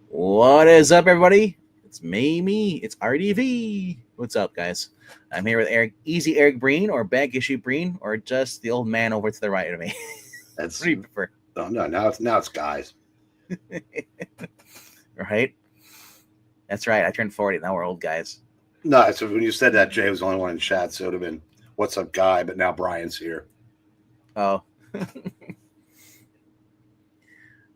What is up, everybody? It's me. It's RDV. What's up, guys? I'm here with Eric Breen, or Bag Issue Breen, or just the old man over to the right of me. That's What do you prefer? no. Now it's guys. Right? That's right. I turned 40. Now we're old guys. No, so when you said that, Jay was the only one in chat, so it would have been "What's up, guy?" But now Brian's here. Oh.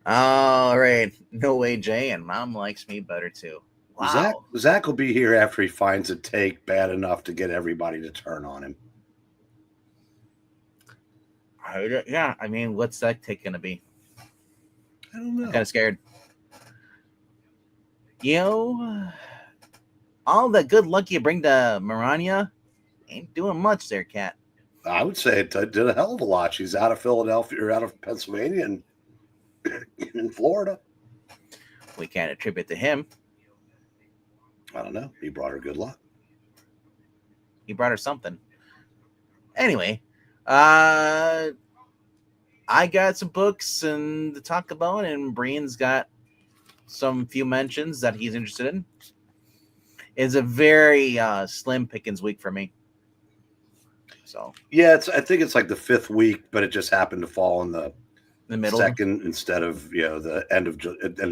All right. No way, Jay. And Mom likes me better too. Wow. Zach will be here after he finds a take bad enough to get everybody to turn on him. Yeah. I mean, what's that take gonna be? I don't know. I'm kind of scared. All the good luck you bring to Marania ain't doing much there, cat. I would say it did a hell of a lot. She's out of Philadelphia or out of Pennsylvania and in Florida. We can't attribute to him. I don't know. He brought her good luck. He brought her something. Anyway, I got some books and to talk about, and Brian's got some few mentions that he's interested in. It's a very slim pickings week for me. So yeah, I think it's like the fifth week, but it just happened to fall in the middle, second instead of the end of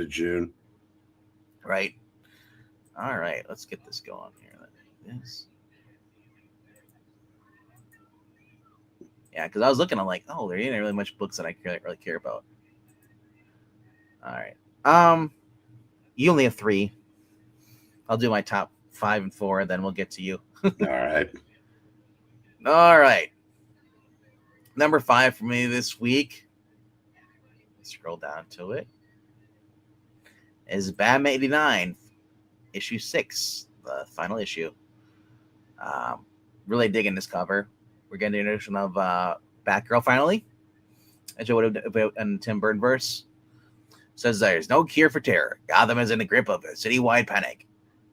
June. Right. All right, let's get this going here. This. Yeah, because I was looking, I'm like, oh, there ain't really much books that I really care about. All right. You only have 3. I'll do my top 5 and 4, then we'll get to you. All right. All right. Number 5 for me this week. Scroll down to it. Is Batman 89, issue 6, the final issue. Really digging this cover. We're getting the introduction of Batgirl finally. As what about in Tim Burton verse. Says there's no cure for terror. Gotham is in the grip of a citywide panic,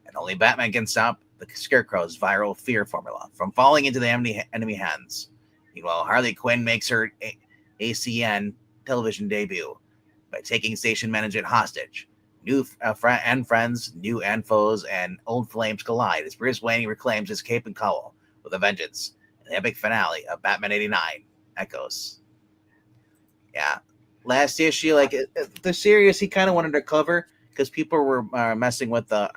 and only Batman can stop the Scarecrow's viral fear formula from falling into the enemy hands. Meanwhile, Harley Quinn makes her ACN television debut by taking station management hostage. New friends, new and foes, and old flames collide as Bruce Wayne reclaims his cape and cowl with a vengeance. And the epic finale of Batman 89 echoes. Yeah. Last issue, like the series, he kind of wanted to cover because people were messing with the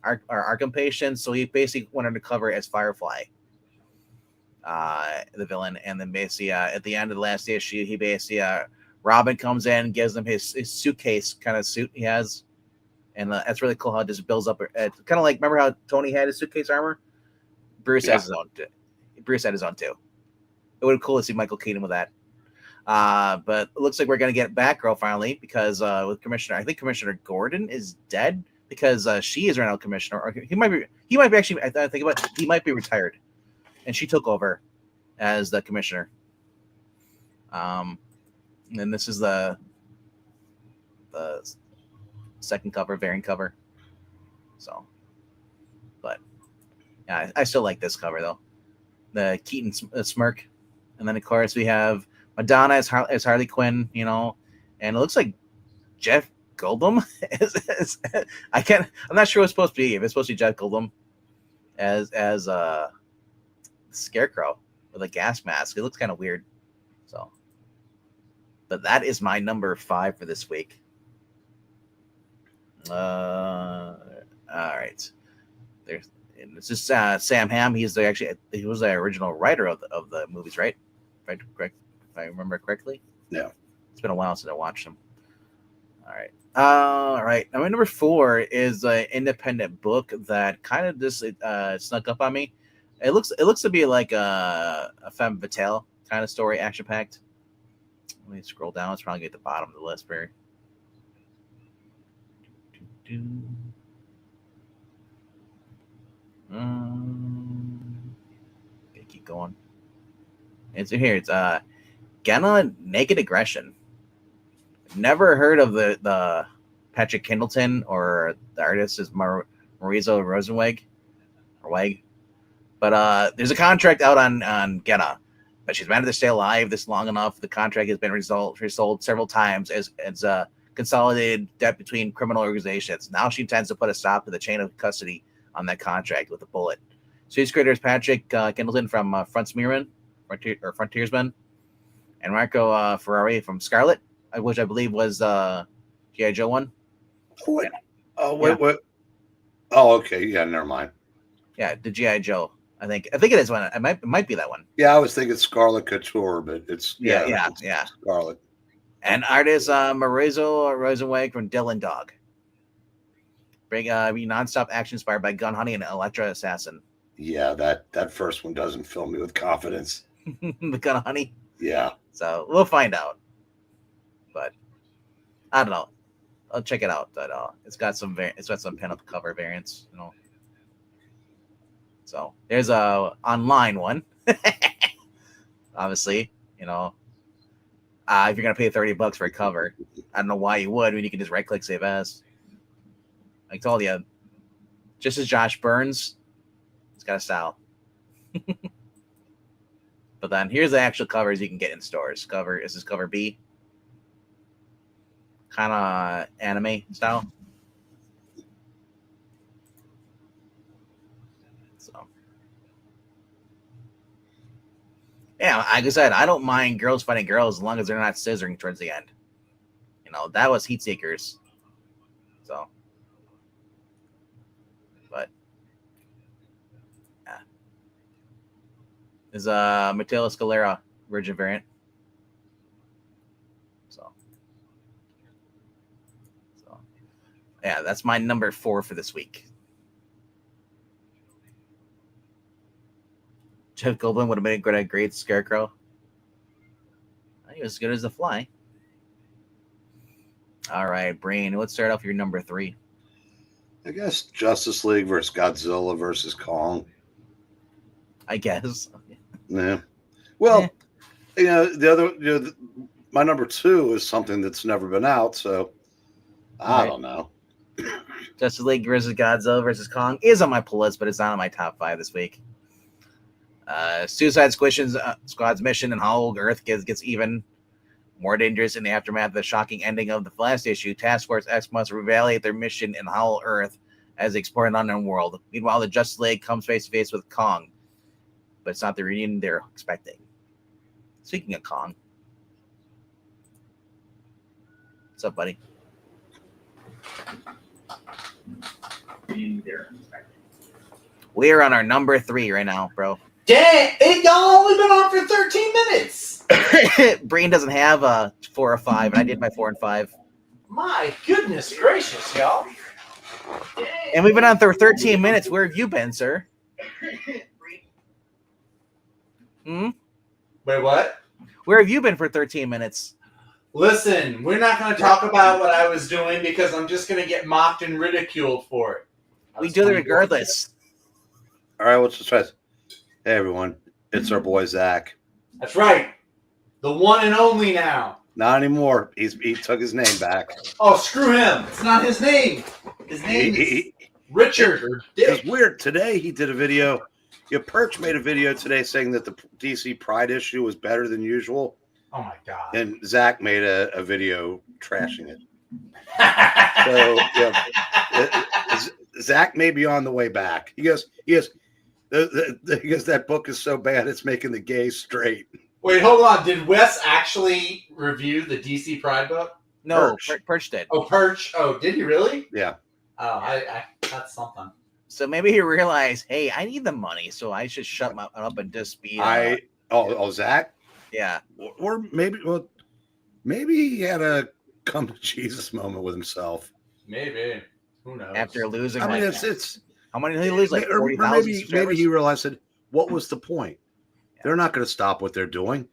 Arkham patients, so he basically wanted to cover as Firefly, the villain, and then basically at the end of the last issue, he basically Robin comes in, gives him his suitcase kind of suit he has, and that's really cool how it just builds up. It's kind of like, remember how Tony had his suitcase armor? Bruce has his own. Bruce had his own too. It would be cool to see Michael Keaton with that. But it looks like we're going to get Batgirl finally because with Commissioner, I think Commissioner Gordon is dead because she is right now Commissioner. Or he might be actually. I think about it, he might be retired, and she took over as the Commissioner. And this is the second cover, variant cover. So, but yeah, I still like this cover though. The Keaton smirk, and then of course we have Madonna as Harley Quinn, and it looks like Jeff Goldblum I'm not sure what it's supposed to be. If it's supposed to be Jeff Goldblum as Scarecrow with a gas mask, it looks kind of weird. So, but that is my number 5 for this week. All right. This is Sam Hamm. He was the original writer of the movies, right? Right, correct. If I remember correctly. Yeah. It's been a while since I watched them. All right. Now, my number 4 is an independent book that kind of just snuck up on me. It looks to be like a femme fatale kind of story, action packed. Let me scroll down. It's probably at the bottom of the list, Barry. Okay, keep going. It's here. It's Genna Naked Aggression. Never heard of the Patrick Kindleton, or the artist is Marisa Rosenweg or Weg. But there's a contract out on Genna, but she's managed to stay alive this long enough. The contract has been resold several times as consolidated debt between criminal organizations. Now she intends to put a stop to the chain of custody on that contract with a bullet. Series creators Patrick Kindleton from Frontiersman, and Marco Ferrari from Scarlet, which I believe was G.I. Joe one. Wait. Oh, wait, what? Oh, okay. Yeah, never mind. Yeah, the G.I. Joe. I think it is one. It might be that one. Yeah, I was thinking Scarlet Couture, but it's yeah. Scarlet. And artist Marizo Rosenweg from Dylan Dog. Big non-stop action inspired by Gun Honey and Electra Assassin. Yeah, that first one doesn't fill me with confidence. The Gun Honey. Yeah. So we'll find out. But I don't know. I'll check it out. But it's got some pinup cover variants, you know. So there's a online one. Obviously, you know. If you're gonna pay $30 for a cover, I don't know why you would when you can just right click save as. I told you, just as Josh Burns, it's got a style. But then here's the actual covers you can get in stores. This is cover B. Kind of anime style. So, yeah, like I said, I don't mind girls fighting girls as long as they're not scissoring towards the end. You know, that was Heat Seekers. So, but yeah, there's a Mateo Scalera Virgin variant. So, yeah, that's my number 4 for this week. Jeff Goldblum would have made a great Scarecrow. He was as good as the Fly. All right, Brain, let's start off your number 3. I guess Justice League versus Godzilla versus Kong. I guess. Yeah. Well, you know, the other, my number 2 is something that's never been out, so I don't know. Justice League versus Godzilla versus Kong is on my pull list, but it's not on my top 5 this week. Suicide Squad's mission in Hollow Earth gets even more dangerous in the aftermath of the shocking ending of the last issue. Task Force X must reevaluate their mission in Hollow Earth as they explore an unknown world. Meanwhile, the Justice League comes face to face with Kong, but it's not the reunion they're expecting. Speaking of Kong, what's up, buddy? We're on our number 3 right now, bro. Dang, y'all only been on for 13 minutes. Breen doesn't have a 4 or 5, and I did my 4 and 5. My goodness gracious, y'all. Dang. And we've been on for 13 minutes. Where have you been, sir? Wait, what? Where have you been for 13 minutes? Listen, we're not going to talk about what I was doing because I'm just going to get mocked and ridiculed for it. We do it regardless. All right, let's just try this. Hey, everyone. It's our boy, Zach. That's right. The one and only now. Not anymore. He took his name back. Oh, screw him. It's not his name. His name is Richard or Dick. It's weird. Today, he did a video. Perch made a video today saying that the DC Pride issue was better than usual. Oh, my God. And Zach made a video trashing it. So, yeah, Zach may be on the way back. He goes, that book is so bad it's making the gays straight. Wait, hold on. Did Wes actually review the DC Pride book? No, Perch did. Oh, Perch. Oh, did he really? Yeah. Oh, I that's something. So maybe he realized, hey, I need the money, so I should shut my up and just be. Zach. Yeah. Or maybe he had a come to Jesus moment with himself. Maybe. Who knows? After losing, I mean, it's how many did he lose? Like 40,000. Maybe he realized that. What was the point? Yeah. They're not going to stop what they're doing.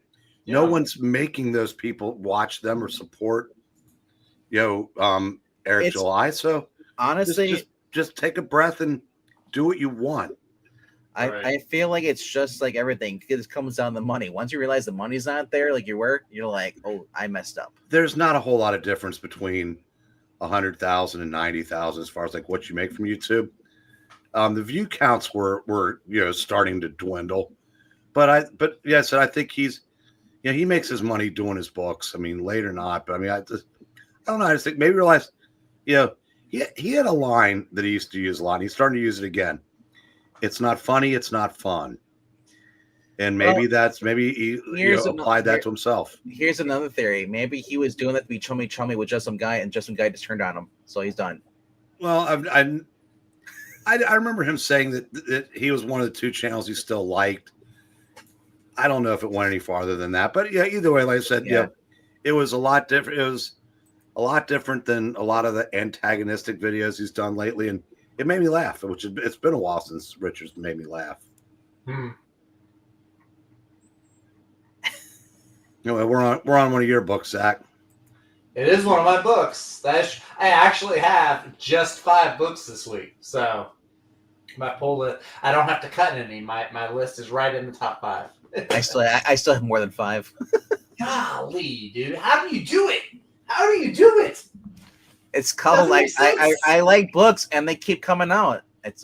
Yeah. No one's making those people watch them or support. Eric July. So honestly, just take a breath and do what you want. I feel like it's just like everything. It comes down to the money. Once you realize the money's not there, like you were, you're like, oh, I messed up. There's not a whole lot of difference between 100,000 and 90,000 as far as like what you make from YouTube. The view counts were starting to dwindle, but I think he makes his money doing his books. I mean, late or not, but I mean, I don't know. I just think maybe realize, he had a line that he used to use a lot. And he's starting to use it again. It's not funny. It's not fun. And maybe he applied that to himself. Here's another theory. Maybe he was doing that to be chummy with just some guy, and just some guy just turned on him, so he's done. Well, I remember him saying that he was one of the 2 channels he still liked. I don't know if it went any farther than that, but yeah, either way, like I said, it was a lot different. It was a lot different than a lot of the antagonistic videos he's done lately, and it made me laugh. It's been a while since Richards made me laugh. We're on one of your books, Zach. It is one of my books. I actually have just 5 books this week, so my pull list. I don't have to cut any. My list is right in the top 5. I still have more than 5. Golly, dude, how do you do it? How do you do it? It's called like I like books, and they keep coming out. It's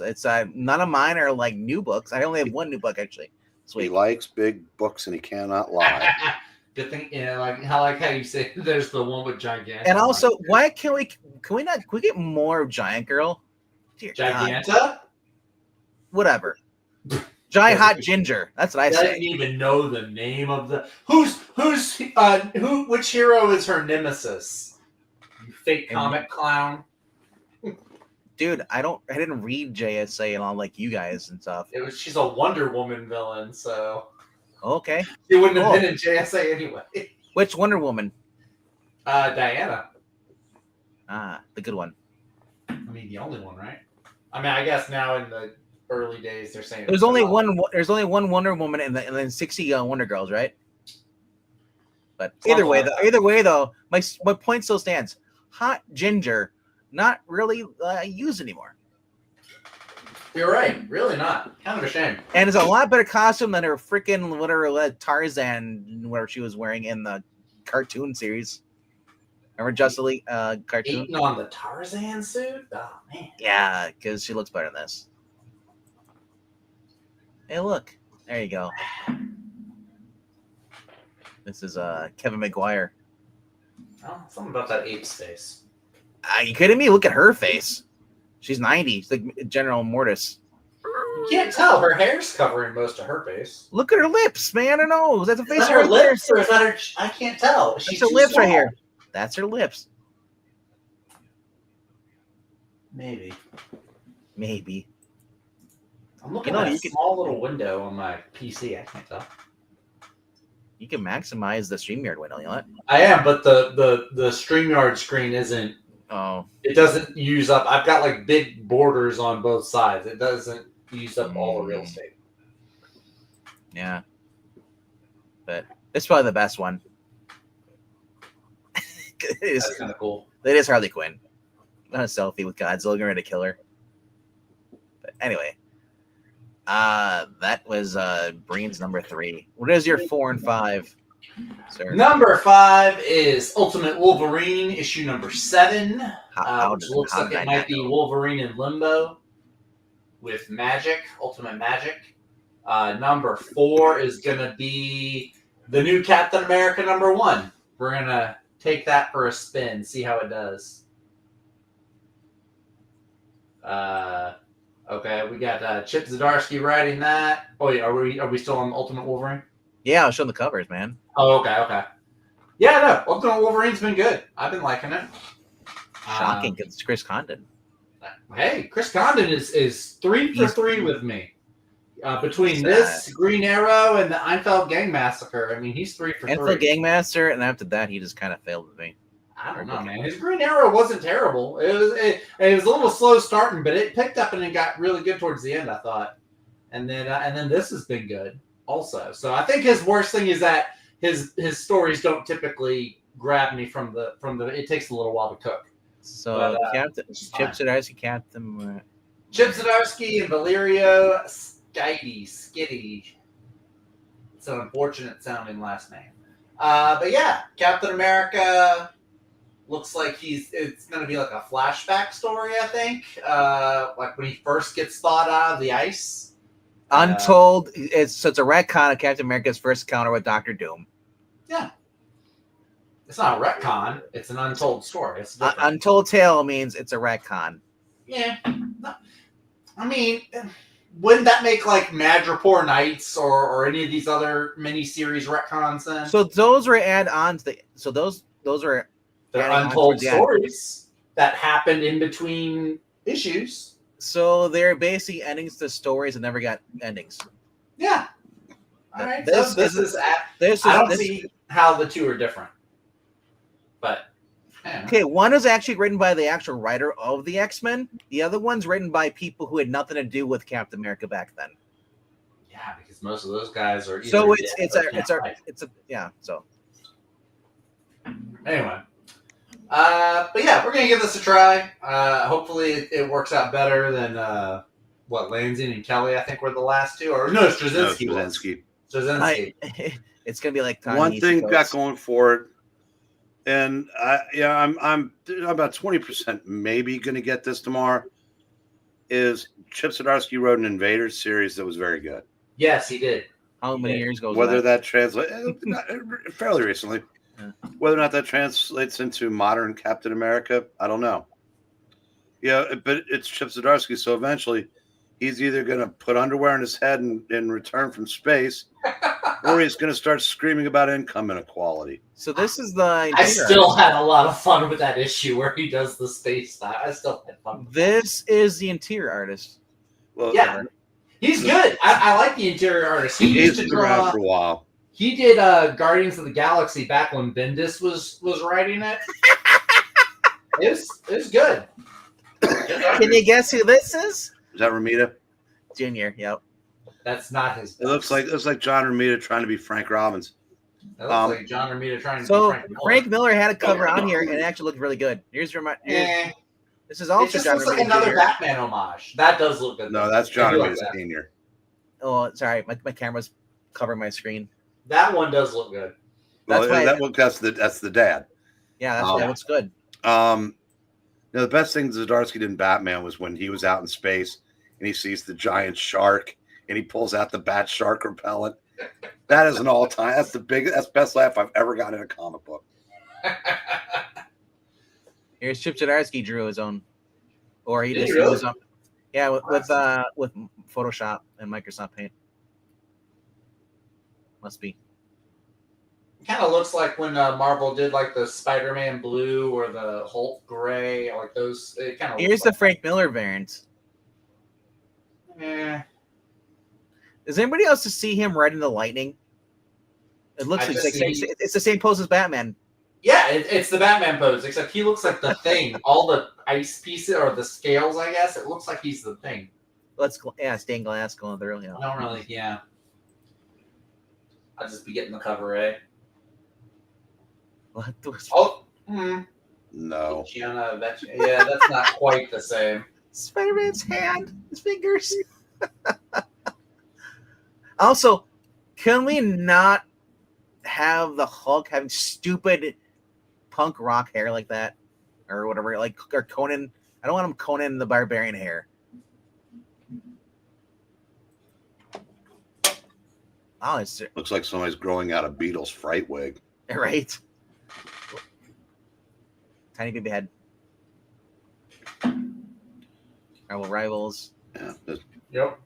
none of mine are like new books. I only have 1 new book actually. Sweet. He likes big books, and he cannot lie. Good thing, like how you say there's the one with Giganta. And also, why can we get more of Giant Girl? Dear Giganta? God. Whatever. Giant Hot Ginger. That's what I say. I didn't even know the name of the which hero is her nemesis? You fake comic clown. Dude, I didn't read JSA and all like you guys and stuff. She's a Wonder Woman villain, so okay. She wouldn't have been in JSA anyway. Which Wonder Woman? Diana. The good one. I mean, the only one, right? I mean, I guess now in the early days they're saying there's only one Wonder Woman and then 60 Wonder Girls, right? But either way though, my point still stands. Hot Ginger, not really used anymore. You're right. Really not. Kind of a shame. And it's a lot better costume than her freaking whatever Tarzan where she was wearing in the cartoon series. Remember Justice League cartoon? Eating on the Tarzan suit? Oh man. Yeah, because she looks better than this. Hey, look. There you go. This is Kevin McGuire. Oh, something about that ape's face. Are you kidding me? Look at her face. She's 90. She's like General Mortis. You can't tell. Her hair's covering most of her face. Look at her lips, man. Her nose. That's a face. Is that her lips, or is that her? I can't tell. She's her lips right here. That's her lips. Maybe. I'm looking at a small little window on my PC. I can't tell. You can maximize the StreamYard window, you know what? I am, but the StreamYard screen isn't. Oh. It doesn't use up. I've got like big borders on both sides. It doesn't use up all the real estate. Yeah. But it's probably the best one. That's kind of cool. It is Harley Quinn. Not a selfie with Godzilla going to kill her. But anyway. That was Breen's number 3. What is your 4 and 5, sir? Number 5 is Ultimate Wolverine, issue number 7. Which looks like it might be Wolverine in limbo with magic, ultimate magic. Number 4 is going to be the new Captain America number 1. We're going to take that for a spin, see how it does. Okay, we got Chip Zdarsky writing that. Oh, yeah, are we still on Ultimate Wolverine? Yeah, I'll show the covers, man. Oh, okay. Yeah, no, Ultimate Wolverine's been good. I've been liking it. Shocking, because it's Chris Condon. Hey, Chris Condon is 3 for 3 with me. Between this, Green Arrow, and the Einfeld Gang Massacre, I mean, he's 3 for 3. Einfeld Gang Massacre, and after that, he just kind of failed with me. I don't know, man. His Green Arrow wasn't terrible. It was a little slow starting, but it picked up and it got really good towards the end, I thought. And then this has been good also. So I think his worst thing is that his stories don't typically grab me from the. It takes a little while to cook. So Chip Zdarsky, Captain. Chip Zdarsky and Valerio Skitty. It's an unfortunate sounding last name. But yeah, Captain America. Looks like it's going to be like a flashback story, I think. Like when he first gets thawed out of the ice. Untold. It's a retcon of Captain America's first encounter with Doctor Doom. Yeah. It's not a retcon. It's an untold story. It's different. Untold Tale means it's a retcon. Yeah. I mean, wouldn't that make like Madripoor Nights or any of these other miniseries retcons then? So those were add-ons. So those are they're untold stories that happened in between issues. So they're basically endings to stories that never got endings. Yeah. All right. I don't see how the two are different. But okay, one is actually written by the actual writer of the X-Men. The other one's written by people who had nothing to do with Captain America back then. Yeah, because most of those guys are. So So anyway, but yeah, we're gonna give this a try. Hopefully, it works out better than what Lanzing and Kelly I think were the last two, or no, Straczynski. It's gonna be like one thing got going for it. And I'm about 20% maybe going to get this tomorrow. Is Chip Zdarsky wrote an Invaders series that was very good. Yes, he did. How many years ago? Whether that translates fairly recently, whether or not that translates into modern Captain America, I don't know. Yeah, but it's Chip Zdarsky, so eventually he's either going to put underwear on his head and return from space, or he's going to start screaming about income inequality. So this is the. I still had a lot of fun with that issue where he does the space stuff. I still had fun. This is the interior artist. Well, yeah, he's good. I like the interior artist. He used to draw around for a while. He did Guardians of the Galaxy back when Bendis was writing it. It was good. Can you guess who this is? Is that Romita? Junior, yep. That's not his. It looks like John Romita trying to be Frank Robbins. That looks like John Romita trying to be Frank Miller. Frank Miller had a cover on here, and it actually looked really good. This is also it just John looks Romita like another Jr. Batman homage. That does look good. No, that's John Romita Sr. Oh, sorry, my camera's covering my screen. That one does look good. That's the dad. Yeah, that looks good. The best thing Zdarsky did in Batman was when he was out in space and he sees the giant shark and he pulls out the bat shark repellent. That is an all-time. That's the best laugh I've ever gotten in a comic book. Here's Chip Zdarsky drew his own, or he just really? used them. Yeah, with Photoshop and Microsoft Paint. Must be. Kind of looks like when Marvel did like the Spider-Man blue or the Hulk gray, like those. It kind of. Here's the Frank Miller variant. Yeah. Does anybody else see him riding the lightning? It looks like it's the same pose as Batman. Yeah, it's the Batman pose, except he looks like the Thing. All the ice pieces or the scales, I guess. It looks like he's the Thing. Stained glass going through. Yeah. I don't really. Yeah. I'll just be getting the cover A. What? No. Genna, yeah, that's not quite the same. Spider-Man's hand, his fingers. Also, can we not have the Hulk having stupid punk rock hair like that, or whatever? Or Conan. I don't want him Conan the Barbarian hair. Oh, looks like somebody's growing out a Beatles fright wig. Right. Tiny baby head. Rival Rivals. Yeah. Yep.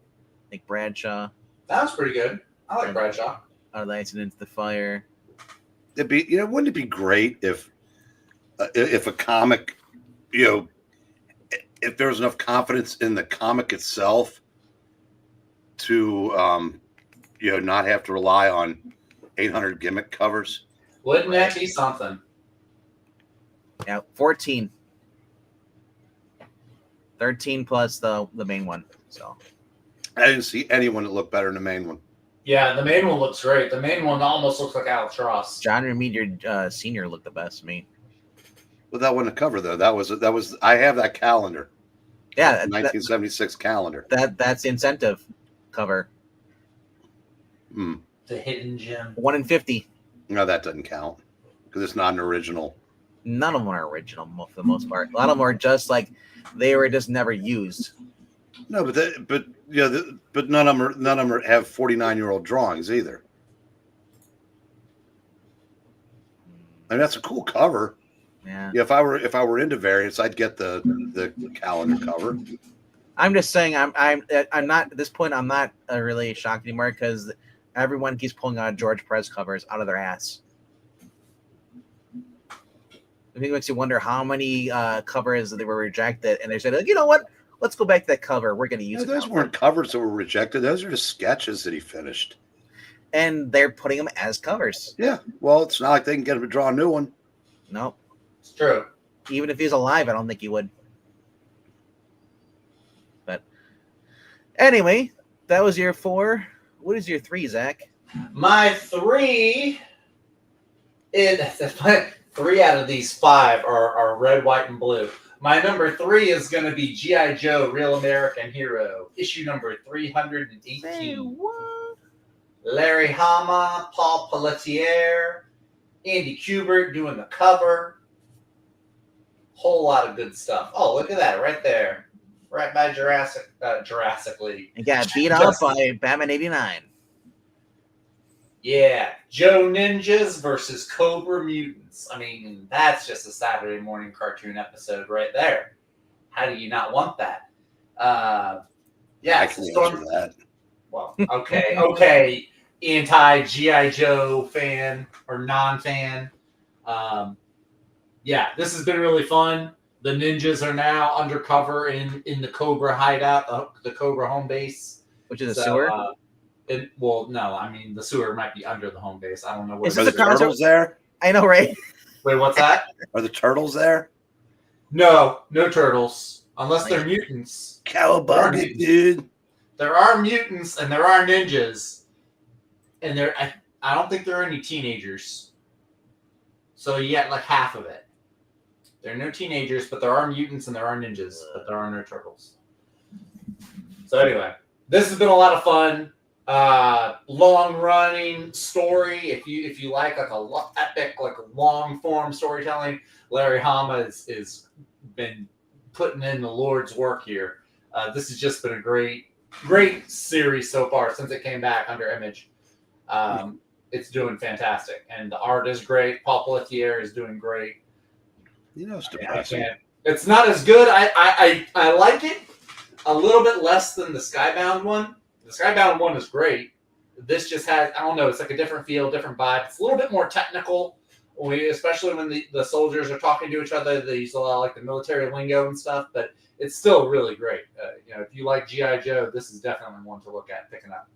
Like Bradshaw. That was pretty good. I like Bradshaw. Out of the Ice and Into the Fire. It'd be, wouldn't it be great if a comic, if there was enough confidence in the comic itself to, not have to rely on 800 gimmick covers. Wouldn't that be something? Yeah, 14. 13 plus the main one. So I didn't see anyone that looked better than the main one. Yeah, the main one looks great. The main one almost looks like Alex Ross. John Romita Sr. looked the best to me. Well, that wasn't a cover though. That was. I have that calendar. Yeah, 1976 calendar. That's the incentive cover. The hidden gem. 1 in 50. No, that doesn't count because it's not an original. None of them are original for the most part. A lot of them are just like they were just never used. No, but none of them have 49-year-old drawings either. I mean, that's a cool cover. Yeah. If I were into variants, I'd get the calendar cover. I'm just saying, I'm not at this point. I'm not really shocked anymore because everyone keeps pulling out George Perez covers out of their ass. I think it makes you wonder how many covers they were rejected, and they said, you know what? Let's go back to that cover. We're going to use it. Those weren't covers that were rejected. Those are just sketches that he finished. And they're putting them as covers. Yeah. Well, it's not like they can get him to draw a new one. Nope. It's true. Even if he's alive, I don't think he would. But anyway, that was your 4. What is your 3, Zach? My 3 is 3 out of these 5 are red, white, and blue. My number 3 is going to be G.I. Joe, Real American Hero, issue number 318. Say what? Larry Hama, Paul Pelletier, Andy Kubert doing the cover. Whole lot of good stuff. Oh, look at that right there. Right by Jurassic League. It got beat up by Batman 89. Yeah. Joe Ninjas versus Cobra Mutants. I mean, that's just a Saturday morning cartoon episode right there. How do you not want that? Yeah. I can answer that. Well, okay. Anti-G.I. Joe fan or non-fan. Yeah, this has been really fun. The ninjas are now undercover in the Cobra hideout, the Cobra home base. Which is a sewer? No, I mean, the sewer might be under the home base. I don't know where. Are the turtles there? I know, right? Wait, what's that? Are the turtles there? No turtles. Unless they're mutants. Cowabunga, dude. There are mutants and there are ninjas. And I don't think there are any teenagers. So you get like half of it. There are no teenagers, but there are mutants and there are ninjas, but there are no turtles. So anyway, this has been a lot of fun. Long running story. If you like a epic, like long form storytelling, Larry Hama is been putting in the Lord's work here. This has just been a great series so far since it came back under Image. It's doing fantastic, and the art is great. Paul Pelletier is doing great. You know, it's depressing. It's not as good. I like it a little bit less than the Skybound one. The Skybound one is great. This just has, I don't know, it's like a different feel, different vibe. It's a little bit more technical, especially when the soldiers are talking to each other. They use a lot of like the military lingo and stuff, but it's still really great. If you like G.I. Joe, this is definitely one to look at picking up.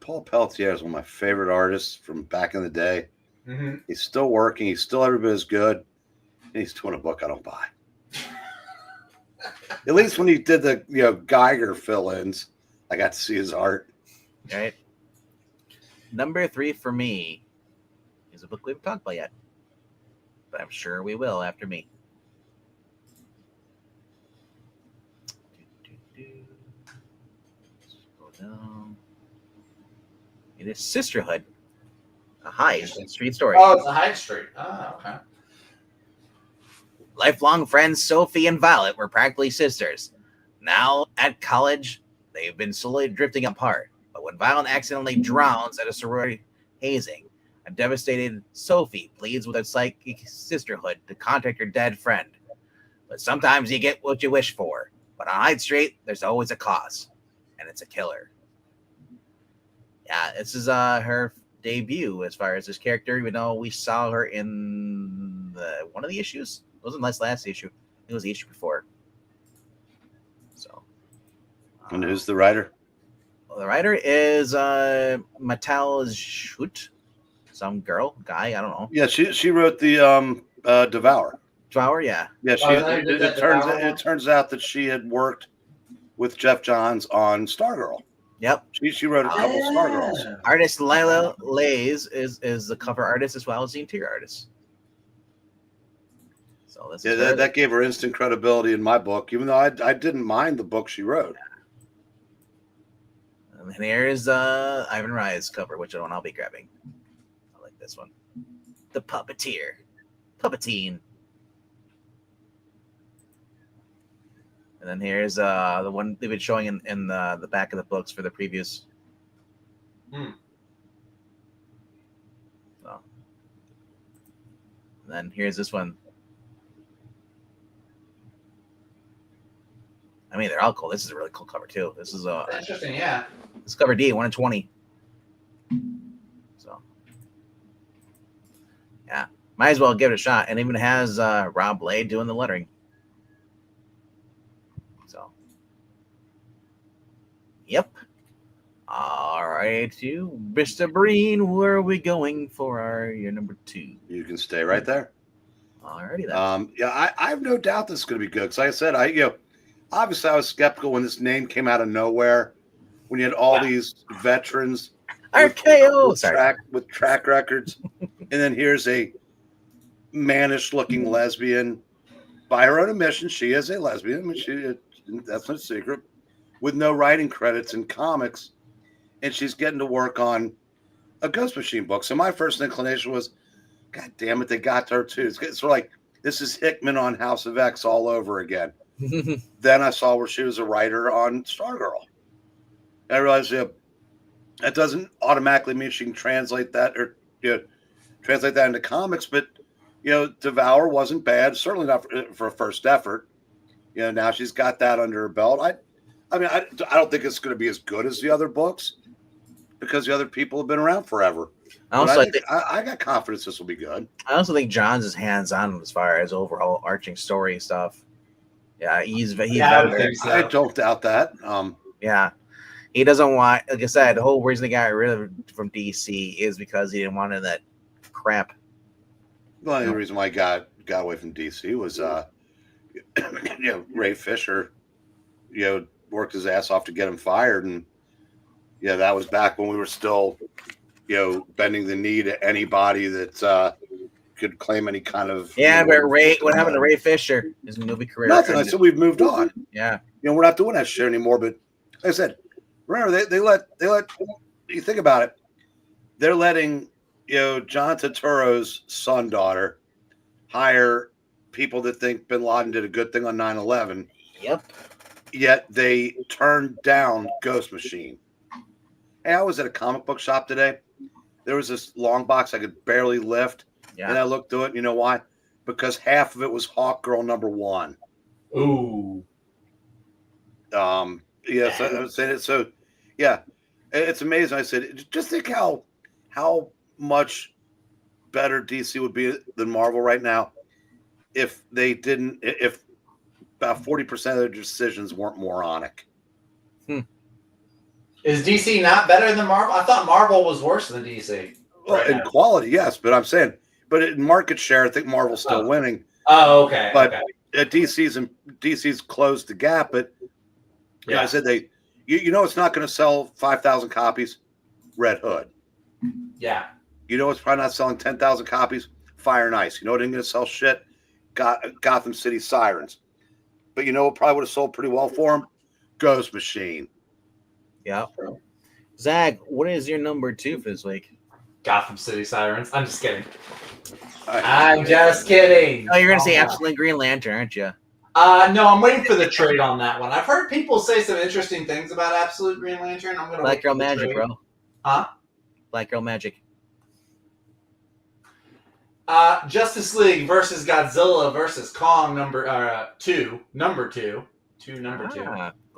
Paul Pelletier is one of my favorite artists from back in the day. Mm-hmm. He's still working. He's still every bit as good. And he's doing a book I don't buy. At least when he did the Geiger fill-ins, I got to see his art. Right. Number 3 for me is a book we haven't talked about yet, but I'm sure we will after me. Scroll down. It is Sisterhood, a Hyde Street story. Oh, it's a Hyde Street. Oh, okay. Lifelong friends Sophie and Violet were practically sisters. Now at college, they've been slowly drifting apart. But when Violet accidentally drowns at a sorority hazing, a devastated Sophie pleads with her psychic sisterhood to contact her dead friend. But sometimes you get what you wish for. But on Hyde Street, there's always a cause, and it's a killer. Yeah, this is her debut as far as this character, even though we saw her in one of the issues. It wasn't last issue. It was the issue before. So. And who's the writer? Well, the writer is Mattel Schut, some guy, I don't know. Yeah, she wrote the Devour. Devour, yeah. Yeah, it turns out that she had worked with Jeff Johns on Stargirl. Yep. She wrote a couple Stargirls. Artist Lila Lays is the cover artist as well as the interior artist. So this is that gave her instant credibility in my book, even though I didn't mind the book she wrote. And here's Ivan Rye's cover, which one I'll be grabbing. I like this one. The Puppeteen. And then here's the one they've been showing in the back of the books for the previews. So. And then here's this one. I mean, they're all cool. This is a really cool cover too. This is interesting. Yeah. This is cover D, 1 in 20. So yeah, might as well give it a shot. And even has Rob Blade doing the lettering. So yep. All right, you, Mr. Breen, where are we going for your number 2? You can stay right there. Alrighty then. Yeah, I have no doubt this is going to be good. Because like I said, obviously I was skeptical when this name came out of nowhere. When you had all these veterans RKO with track records, and then here's a mannish-looking lesbian. By her own admission, she is a lesbian. I mean, that's no secret. With no writing credits in comics, and she's getting to work on a Ghost Machine book. So my first inclination was, God damn it, they got to her too. It's sort of like this is Hickman on House of X all over again. Then I saw where she was a writer on Stargirl. And I realized that doesn't automatically mean she can translate that translate that into comics. But Devour wasn't bad, certainly not for a first effort. Now she's got that under her belt. I mean, I don't think it's going to be as good as the other books because the other people have been around forever. I got confidence this will be good. I also think Johns is hands-on as far as overall arching story stuff. Yeah, he's I don't doubt that. Yeah, he doesn't want. Like I said, the whole reason he got rid of from DC is because he didn't want any of that crap. Well, the reason why I got away from DC was, Ray Fisher, worked his ass off to get him fired, and that was back when we were still, bending the knee to anybody that could claim any kind of but what happened to Ray Fisher? His movie career. Nothing. I said we've moved on. Yeah, we're not doing that shit anymore. But like I said, remember they let you think about it. They're letting John Turturro's daughter hire people that think Bin Laden did a good thing on 9/11. Yep. Yet they turned down Ghost Machine. Hey, I was at a comic book shop today. There was this long box I could barely lift. Yeah. And I looked through it. You know why? Because half of it was Hawk Girl #1. Ooh. Yeah. So I was saying it. So, yeah, it's amazing. I said, just think how much better DC would be than Marvel right now if about 40% of their decisions weren't moronic. Is DC not better than Marvel? I thought Marvel was worse than DC. Well, in quality, yes, but I'm saying, but in market share, I think Marvel's still winning. Oh, okay. But DC's closed the gap. But I said it's not going to sell 5,000 copies. Red Hood. Yeah. It's probably not selling 10,000 copies. Fire and Ice. What ain't going to sell shit? Gotham City Sirens. But what probably would have sold pretty well for them? Ghost Machine. Yeah. Zach, what is your number 2 for this week? Gotham City Sirens. I'm just kidding. I'm just kidding. Oh, you're going to say Absolute Green Lantern, aren't you? No, I'm waiting for the trade on that one. I've heard people say some interesting things about Absolute Green Lantern. I'm going to Black Girl Magic, bro. Huh? Black Girl Magic. Justice League versus Godzilla versus Kong number 2.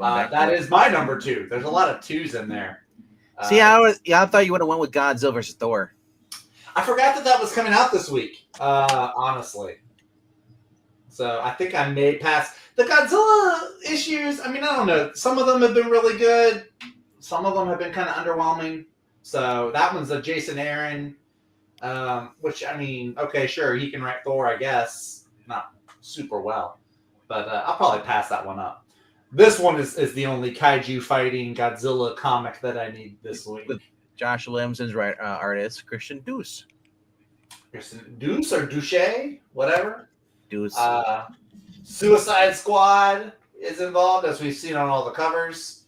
That is my number 2. There's a lot of 2s in there. See, I thought you would have went with Godzilla versus Thor. I forgot that was coming out this week. Honestly, so I think I may pass the Godzilla issues. I mean, I don't know. Some of them have been really good. Some of them have been kind of underwhelming. So that one's a Jason Aaron, which I mean, okay, sure, he can write Thor, I guess, not super well, but I'll probably pass that one up. This one is the only kaiju fighting Godzilla comic that I need this week. With Josh Williamson's artist, Christian Deuce. Christian Deuce or Douche, whatever. Deuce. Suicide Squad is involved, as we've seen on all the covers.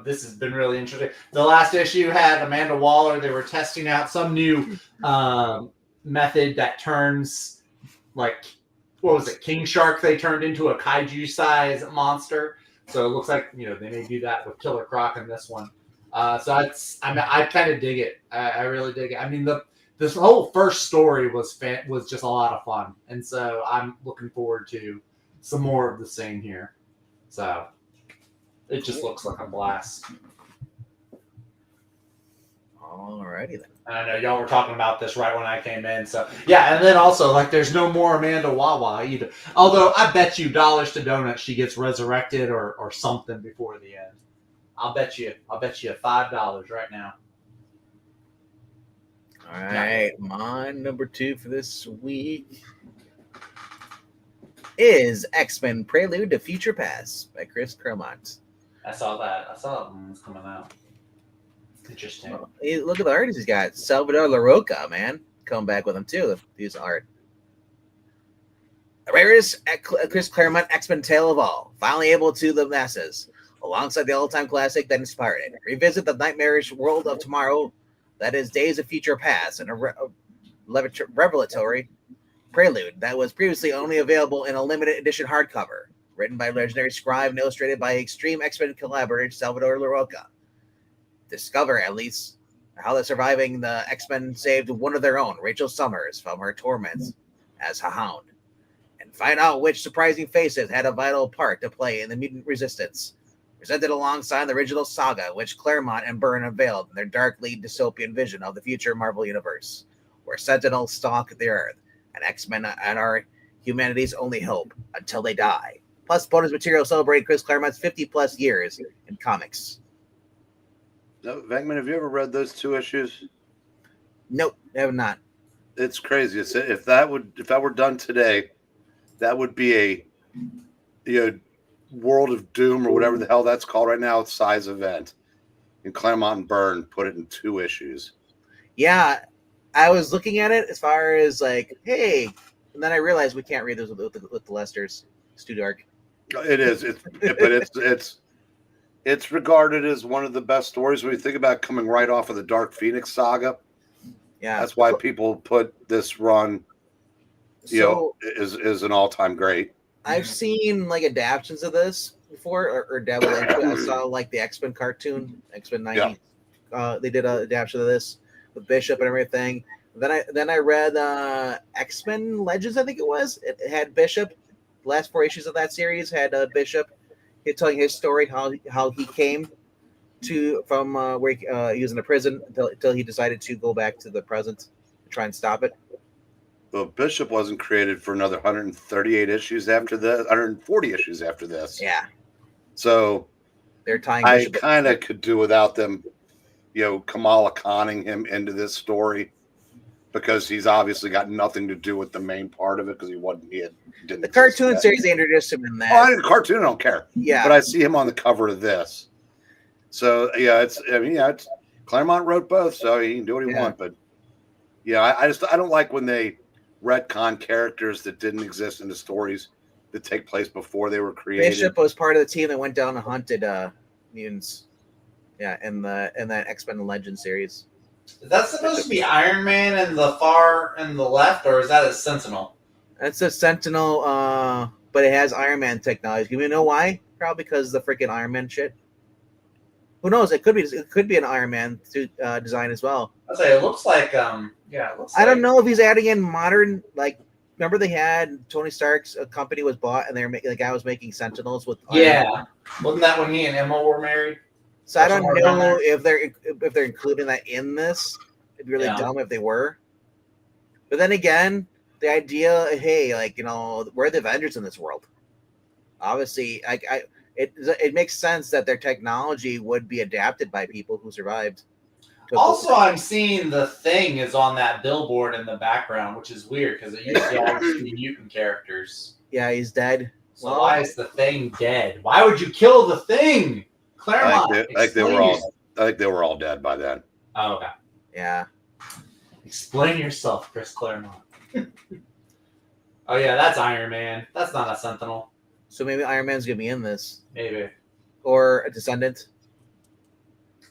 This has been really interesting. The last issue had Amanda Waller. They were testing out some new method that turns, like, what was it? King Shark. They turned into a kaiju size monster. So it looks like they may do that with Killer Croc in this one. I kind of dig it. I really dig it. I mean, the this whole first story was just a lot of fun, and so I'm looking forward to some more of the same here. So it just looks like a blast. Alrighty then. And I know y'all were talking about this right when I came in. So yeah, and then also like there's no more Amanda Wawa either. Although I bet you dollars to donuts she gets resurrected or something before the end. I'll bet you $5 right now. All right, my number 2 for this week is X-Men Prelude to Future Past by Chris Claremont. I saw that. I saw that one was coming out. Interesting. Well, look at the artist he's got. Salvador LaRocca, man. Coming back with him, too. Use art. The rarest Chris Claremont X-Men tale of all. Finally able to the masses. Alongside the all-time classic that inspired it. Revisit the nightmarish world of tomorrow. That is Days of Future Past. And a revelatory prelude that was previously only available in a limited edition hardcover. Written by legendary scribe and illustrated by Extreme X-Men collaborator Salvador LaRocca. Discover, at least, how the surviving the X-Men saved one of their own, Rachel Summers, from her torments as a hound. And find out which surprising faces had a vital part to play in the mutant resistance. Presented alongside the original saga, which Claremont and Byrne unveiled in their darkly dystopian vision of the future Marvel Universe, where Sentinels stalk the Earth, and X-Men are humanity's only hope until they die. Plus, bonus material celebrating Chris Claremont's 50-plus years in comics. No, Vangman, have you ever read those 2 issues? Nope, I have not. It's crazy. If that were done today, that would be a World of Doom or whatever the hell that's called right now, size event. And Claremont and Byrne put it in 2 issues. Yeah, I was looking at it as far as like, hey, and then I realized we can't read those with the Lesters. It's too dark. It is. It's regarded as one of the best stories when you think about coming right off of the Dark Phoenix saga. Yeah, that's why people put this run, is an all-time great. I've seen like adaptations of this before, or dabbled into it. I saw like the X-Men cartoon, X-Men 90. Yeah. They did an adaptation of this with Bishop and everything. Then I read X-Men Legends. I think it was. It had Bishop. The last 4 issues of that series had Bishop. He telling his story, how he came from where he was in a prison until he decided to go back to the present to try and stop it. Well, Bishop wasn't created for another 138 issues after this, 140 issues after this. Yeah. So they're tying. I kind of could do without them, Kamala Khanning him into this story, because he's obviously got nothing to do with the main part of it, because he didn't. The cartoon series, they introduced him in that. Oh, the cartoon, I don't care. Yeah. But I see him on the cover of this. So it's Claremont wrote both, so he can do what he wants. But I don't like when they retcon characters that didn't exist in the stories that take place before they were created. Bishop was part of the team that went down and hunted mutants. Yeah, in that X-Men Legend series. Is that supposed to be Iron Man in the far and the left, or is that a Sentinel? That's a Sentinel, but it has Iron Man technology. You know why? Probably because of the freaking Iron Man shit. Who knows? It could be an Iron Man design as well. I'll say it looks like I don't know if he's adding in modern, like, remember they had Tony Stark's company was bought and the guy was making Sentinels with Iron Man. Wasn't that when he and Emma were married? So I don't know if they're including that in this. It'd be really dumb if they were. But then again, the idea, hey, we're the Avengers in this world. Obviously, it makes sense that their technology would be adapted by people who survived. Also, I'm seeing the Thing is on that billboard in the background, which is weird because it used to always be mutant characters. Yeah, he's dead. So why is the Thing dead? Why would you kill the Thing? Claremont. I think they were all dead by then. Oh, okay. Yeah. Explain yourself, Chris Claremont. Oh yeah, that's Iron Man. That's not a Sentinel. So maybe Iron Man's gonna be in this. Maybe. Or a Descendant.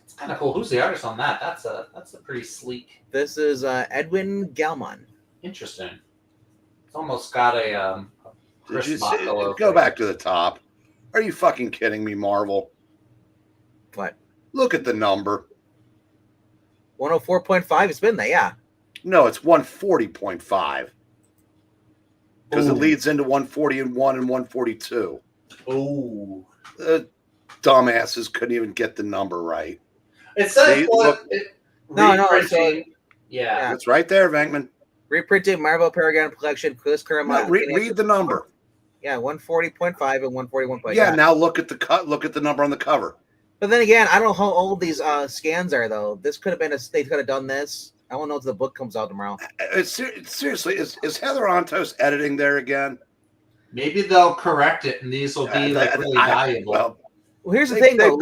It's kind of cool. Who's the artist on that? That's a pretty sleek. This is Edwin Galman. Interesting. It's almost got a Chris Bachalo. Go back to the top. Are you fucking kidding me, Marvel? What? Look at the number. 104.5. It's been there, yeah. No, it's 140.5. Because it leads into 140 and 142. Oh. The dumbasses couldn't even get the number right. It says yeah. It's right there, Venkman. Reprinted Marvel Paragon Collection. Read the number. Yeah, 140.5 and 141.5. Yeah, now look at the number on the cover. But then again, I don't know how old these scans are, though. This could have been they could have done this. I don't know if the book comes out tomorrow. Seriously, is Heather Antos editing there again? Maybe they'll correct it, and these will be really valuable. Well, here's the thing, though.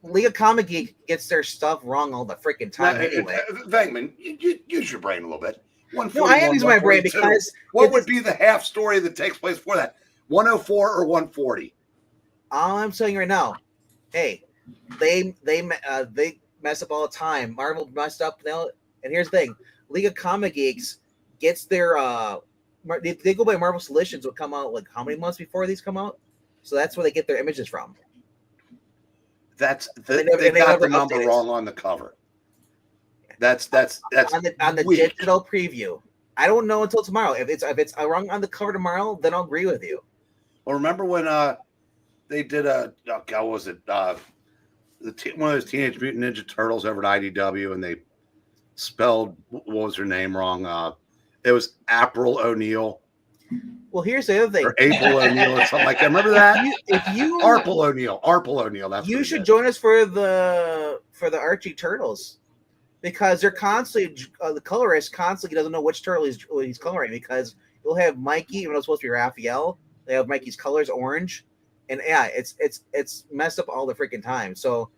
League of Comic Geek gets their stuff wrong all the freaking time anyway. Venkman, use your brain a little bit. No, I am using my brain because what would be the half story that takes place before that? 104 or 140? All I'm saying right now, hey, they mess up all the time. Marvel messed up now, and here's the thing: League of Comic Geeks gets their they go by Marvel Solutions. Will come out like how many months before these come out? So that's where they get their images from. They got the number wrong on the cover. That's on the digital preview. I don't know until tomorrow. If it's wrong on the cover tomorrow, then I'll agree with you. Well, remember when they did what was it? One of those Teenage Mutant Ninja Turtles over at IDW, and they spelled what was her name wrong? It was April O'Neil. Well, here's the other thing. Or April O'Neil or something like that. Remember that? Arpel O'Neil. That's you should join us for the Archie Turtles. Because they're constantly the colorist constantly doesn't know which turtle he's coloring, because you'll have Mikey, even though it's supposed to be Raphael, they have Mikey's colors orange, and yeah, it's messed up all the freaking time. So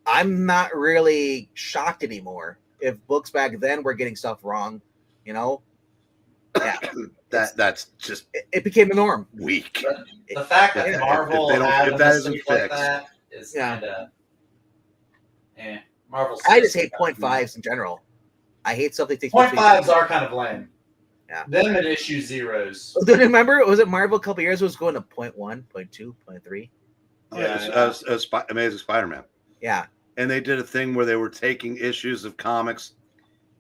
I'm not really shocked anymore if books back then were getting stuff wrong, you know. Yeah, that's just it became the norm. Weak. The fact that Marvel if that isn't fixed, like that is kind of Marvel's. I just hate 0.5s in general. I hate something. 0.5s are kind of lame. Yeah. Them and issue zeros. Do you remember? Was it Marvel a couple years ago was going to 0.1, 0.2, 0.3? Yeah, Amazing Spider-Man. Yeah. And they did a thing where they were taking issues of comics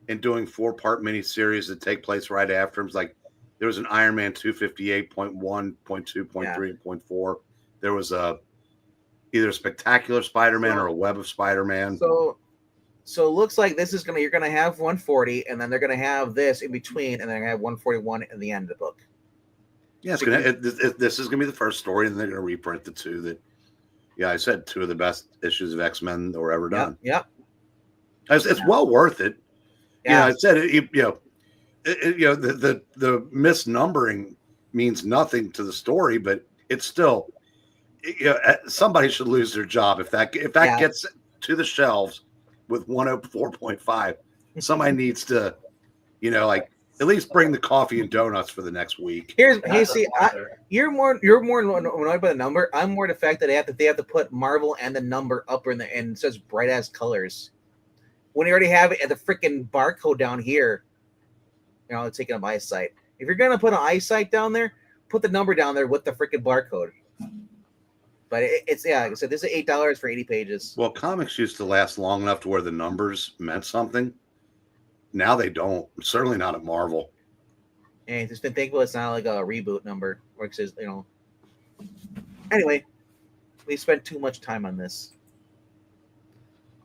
and doing 4-part miniseries that take place right after. It was like there was an Iron Man 258.1, 0.2, 0.3, and 0.4. There was either a Spectacular Spider-Man or a Web of Spider-Man. So it looks like you're gonna have 140, and then they're gonna have this in between, and then they're gonna have 141 in the end of the book. Yeah, this is gonna be the first story, and they're gonna reprint the two that. Yeah, I said 2 of the best issues of X-Men that were ever done. Yep. It's well worth it. Yeah. I said the misnumbering means nothing to the story, but it's still somebody should lose their job if that gets to the shelves with 104.5. Somebody needs to, at least bring the coffee and donuts for the next week. You're more annoyed by the number. I'm more the fact that they have to put Marvel and the number up in such bright ass colors. When you already have it at the freaking barcode down here, it's taking up eyesight. If you're gonna put an eyesight down there, put the number down there with the freaking barcode. But it's like I said, this is $8 for 80 pages. Well, comics used to last long enough to where the numbers meant something. Now they don't. Certainly not at Marvel. And just been thankful it's not like a reboot number where it says, Anyway, we spent too much time on this.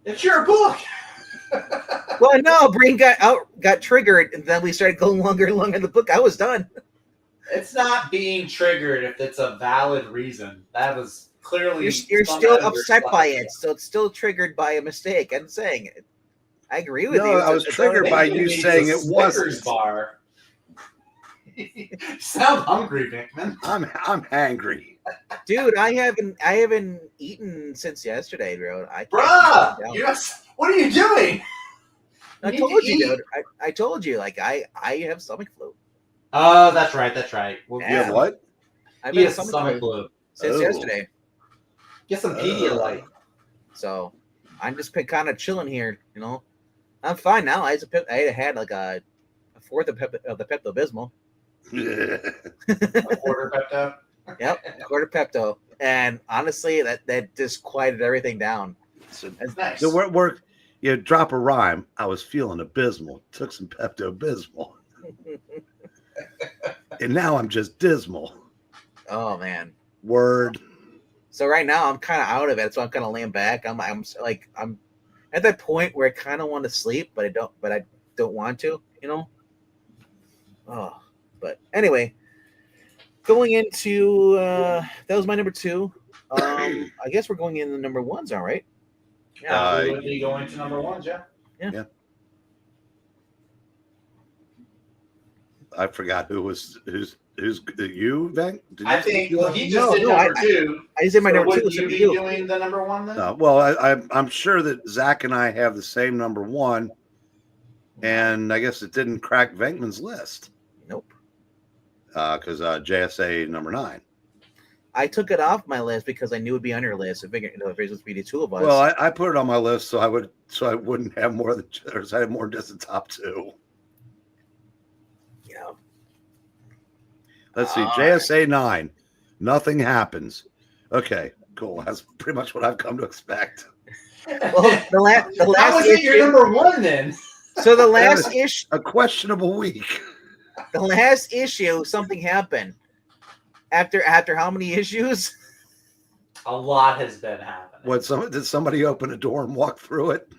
It's your book. Well, no, brain got triggered, and then we started going longer and longer in the book. I was done. It's not being triggered if it's a valid reason. That was clearly you're still upset by it, so it's still triggered by a mistake. I'm saying it. I agree with you. I was triggered by you saying it wasn't. Bar. You sound hungry, Vickman. I'm hangry. Dude, I haven't eaten since yesterday, bro. What are you doing? I told you, dude. I told you, I have stomach flu. Oh, that's right. Well, you have what? I've had stomach flu since yesterday. Get some Pedialyte. So I'm just kind of chilling here, I'm fine now. I had like a fourth of the Pepto-Bismol. A quarter Pepto? Yep, a quarter Pepto. And honestly, that just quieted everything down. That's nice. So You drop a rhyme. I was feeling abysmal. Took some Pepto-Bismol. And now I'm just dismal. Oh man. Word. So right now I'm kind of out of it. So I'm kind of laying back. I'm at that point where I kind of want to sleep, but I don't want to, you know? Oh, but anyway, going into that was my number 2. I guess we're going into number 1s, all right? Yeah, we would be going to number 1s, yeah. I forgot who's you, Van? I think he just did number 2. I did my number 2. Would you be doing the number 1 then? Well, I'm sure that Zach and I have the same number 1, and I guess it didn't crack Venkman's list. Nope. Because JSA number 9. I took it off my list because I knew it would be on your list. I figured, if it was going to be the 2 of us. Well, I put it on my list so I wouldn't have more than, or so I had more than just the top 2. Yeah. Let's see. JSA 9. Nothing happens. Okay, cool. That's pretty much what I've come to expect. Well, the last How was it your number 1 then? So the last issue, a questionable week. The last issue, something happened. After how many issues? A lot has been happening. Did somebody open a door and walk through it?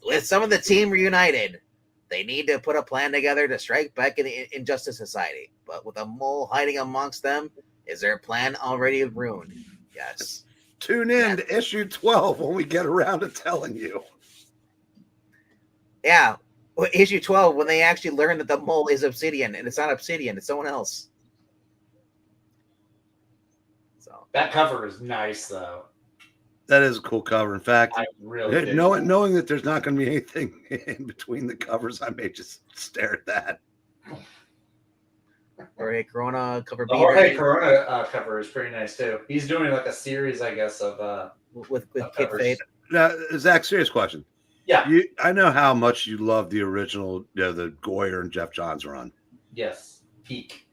With some of the team reunited, they need to put a plan together to strike back in the Injustice Society. But with a mole hiding amongst them, is their plan already ruined? Yes. Tune in to issue 12 when we get around to telling you. Yeah. Issue 12, when they actually learn that the mole is Obsidian, and it's not Obsidian, it's someone else. So that cover is nice, though. That is a cool cover. In fact, I really knowing that there's not going to be anything in between the covers, I may just stare at that. Jorge Corona cover. Jorge Corona cover is pretty nice too. He's doing like a series, I guess, of with Kid Fate. Now, Zach, serious question. Yeah, I know how much you love the original, the Goyer and Jeff Johns run. Yes, peak.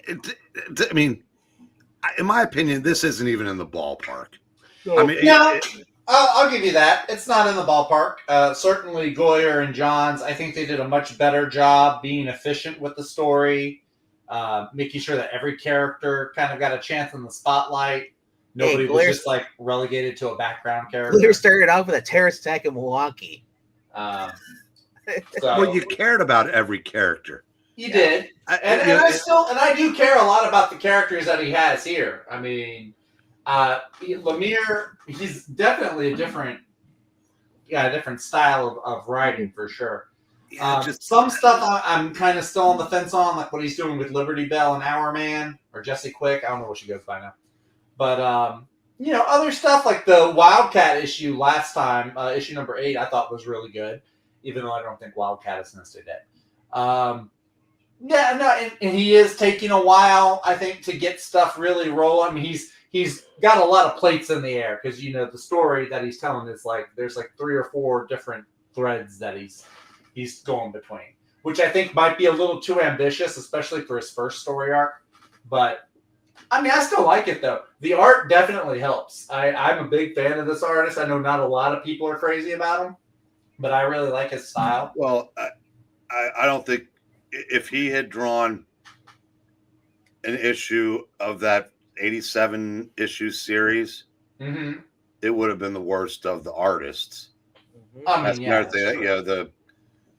I mean, in my opinion, this isn't even in the ballpark. No. I mean, yeah, I'll give you that. It's not in the ballpark. Certainly, Goyer and Johns, I think they did a much better job being efficient with the story, making sure that every character kind of got a chance in the spotlight. Nobody was just like relegated to a background character. Goyer started off with a terrorist attack in Milwaukee. Well, you cared about every character. You did, and I do care a lot about the characters that he has here. I mean, Lemire, he's definitely a different style of writing for sure. Yeah, some stuff I'm kind of still on the fence on, like what he's doing with Liberty Bell and Hourman or Jesse Quick. I don't know what she goes by now, but other stuff like the Wildcat issue last time, issue number 8, I thought was really good, even though I don't think Wildcat is necessarily dead. And he is taking a while, I think, to get stuff really rolling. I mean, he's got a lot of plates in the air because the story that he's telling is like there's like 3 or 4 different threads that he's going between, which I think might be a little too ambitious, especially for his first story arc. But I mean, I still like it though. The art definitely helps. I'm a big fan of this artist. I know not a lot of people are crazy about him, but I really like his style. Well, I don't think if he had drawn an issue of that 87 issue series, it would have been the worst of the artists. That's another thing.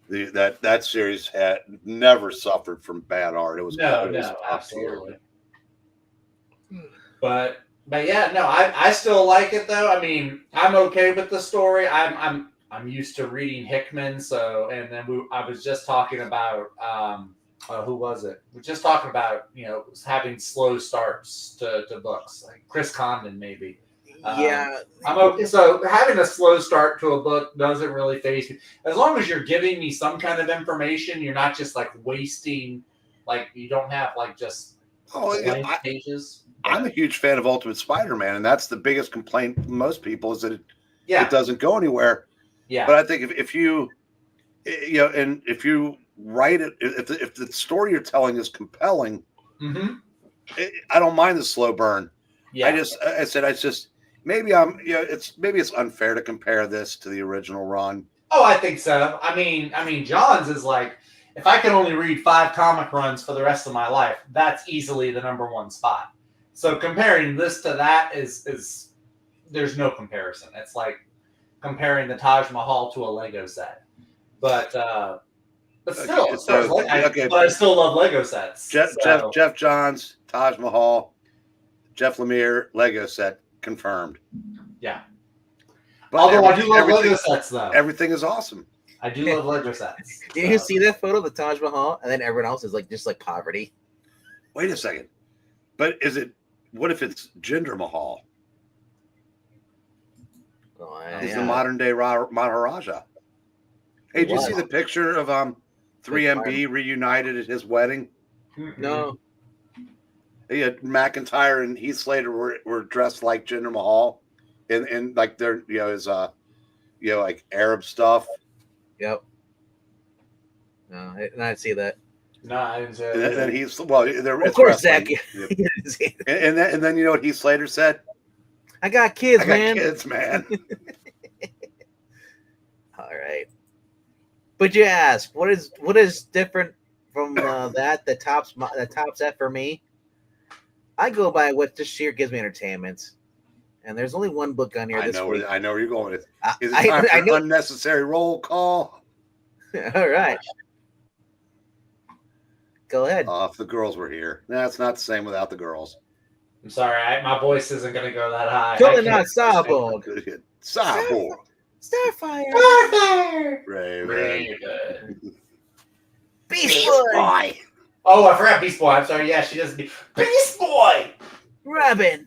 That series had never suffered from bad art. It was absolutely. But yeah, no, I still like it though. I mean, I'm okay with the story. I'm used to reading Hickman, so and then I was just talking about who was it? We're just talking about having slow starts to books, like Chris Condon maybe. Yeah, I'm okay. So having a slow start to a book doesn't really faze me, as long as you're giving me some kind of information. You're not just like wasting, like you don't have like just blank pages. I'm a huge fan of Ultimate Spider-Man, and that's the biggest complaint from most people is that it doesn't go anywhere. Yeah, but I think if you and if you write it, if the story you're telling is compelling, I don't mind the slow burn. Yeah, I just maybe it's unfair to compare this to the original run. Oh, I think so. I mean, John's is like, if I can only read 5 comic runs for the rest of my life, that's easily the number 1 spot. So comparing this to that is there's no comparison. It's like comparing the Taj Mahal to a Lego set. But still, I still love Lego sets. Jeff Johns, Taj Mahal, Jeff Lemire, Lego set confirmed. Yeah. But although I do love Lego sets, though. Everything is awesome. I do love Lego sets. Did you see that photo of the Taj Mahal? And then everyone else is like just like poverty. Wait a second. But what if it's Jinder Mahal? Oh, He's the modern day Maharaja. Hey, did you see the picture of 3MB reunited at his wedding? No. He had McIntyre and Heath Slater were dressed like Jinder Mahal in like their his like Arab stuff. Yep. No, I didn't see that. No, I didn't see that. And then he's of course, Zach. And then you know what Heath Slater said? I got kids, man. Kids, man. All right. But you ask, what is different from the top set for me? I go by what just sheer gives me entertainment. And there's only one book on here this week. I know where you're going with it. Is it time for an unnecessary roll call? All right. Go ahead. If the girls were here. That's not the same without the girls. I'm sorry, my voice isn't going to go that high. Totally not Cyborg. Cyborg. Starfire. Raven. Beast Boy. Oh, I forgot Beast Boy. I'm sorry. Yeah, she doesn't. Beast Boy. Robin.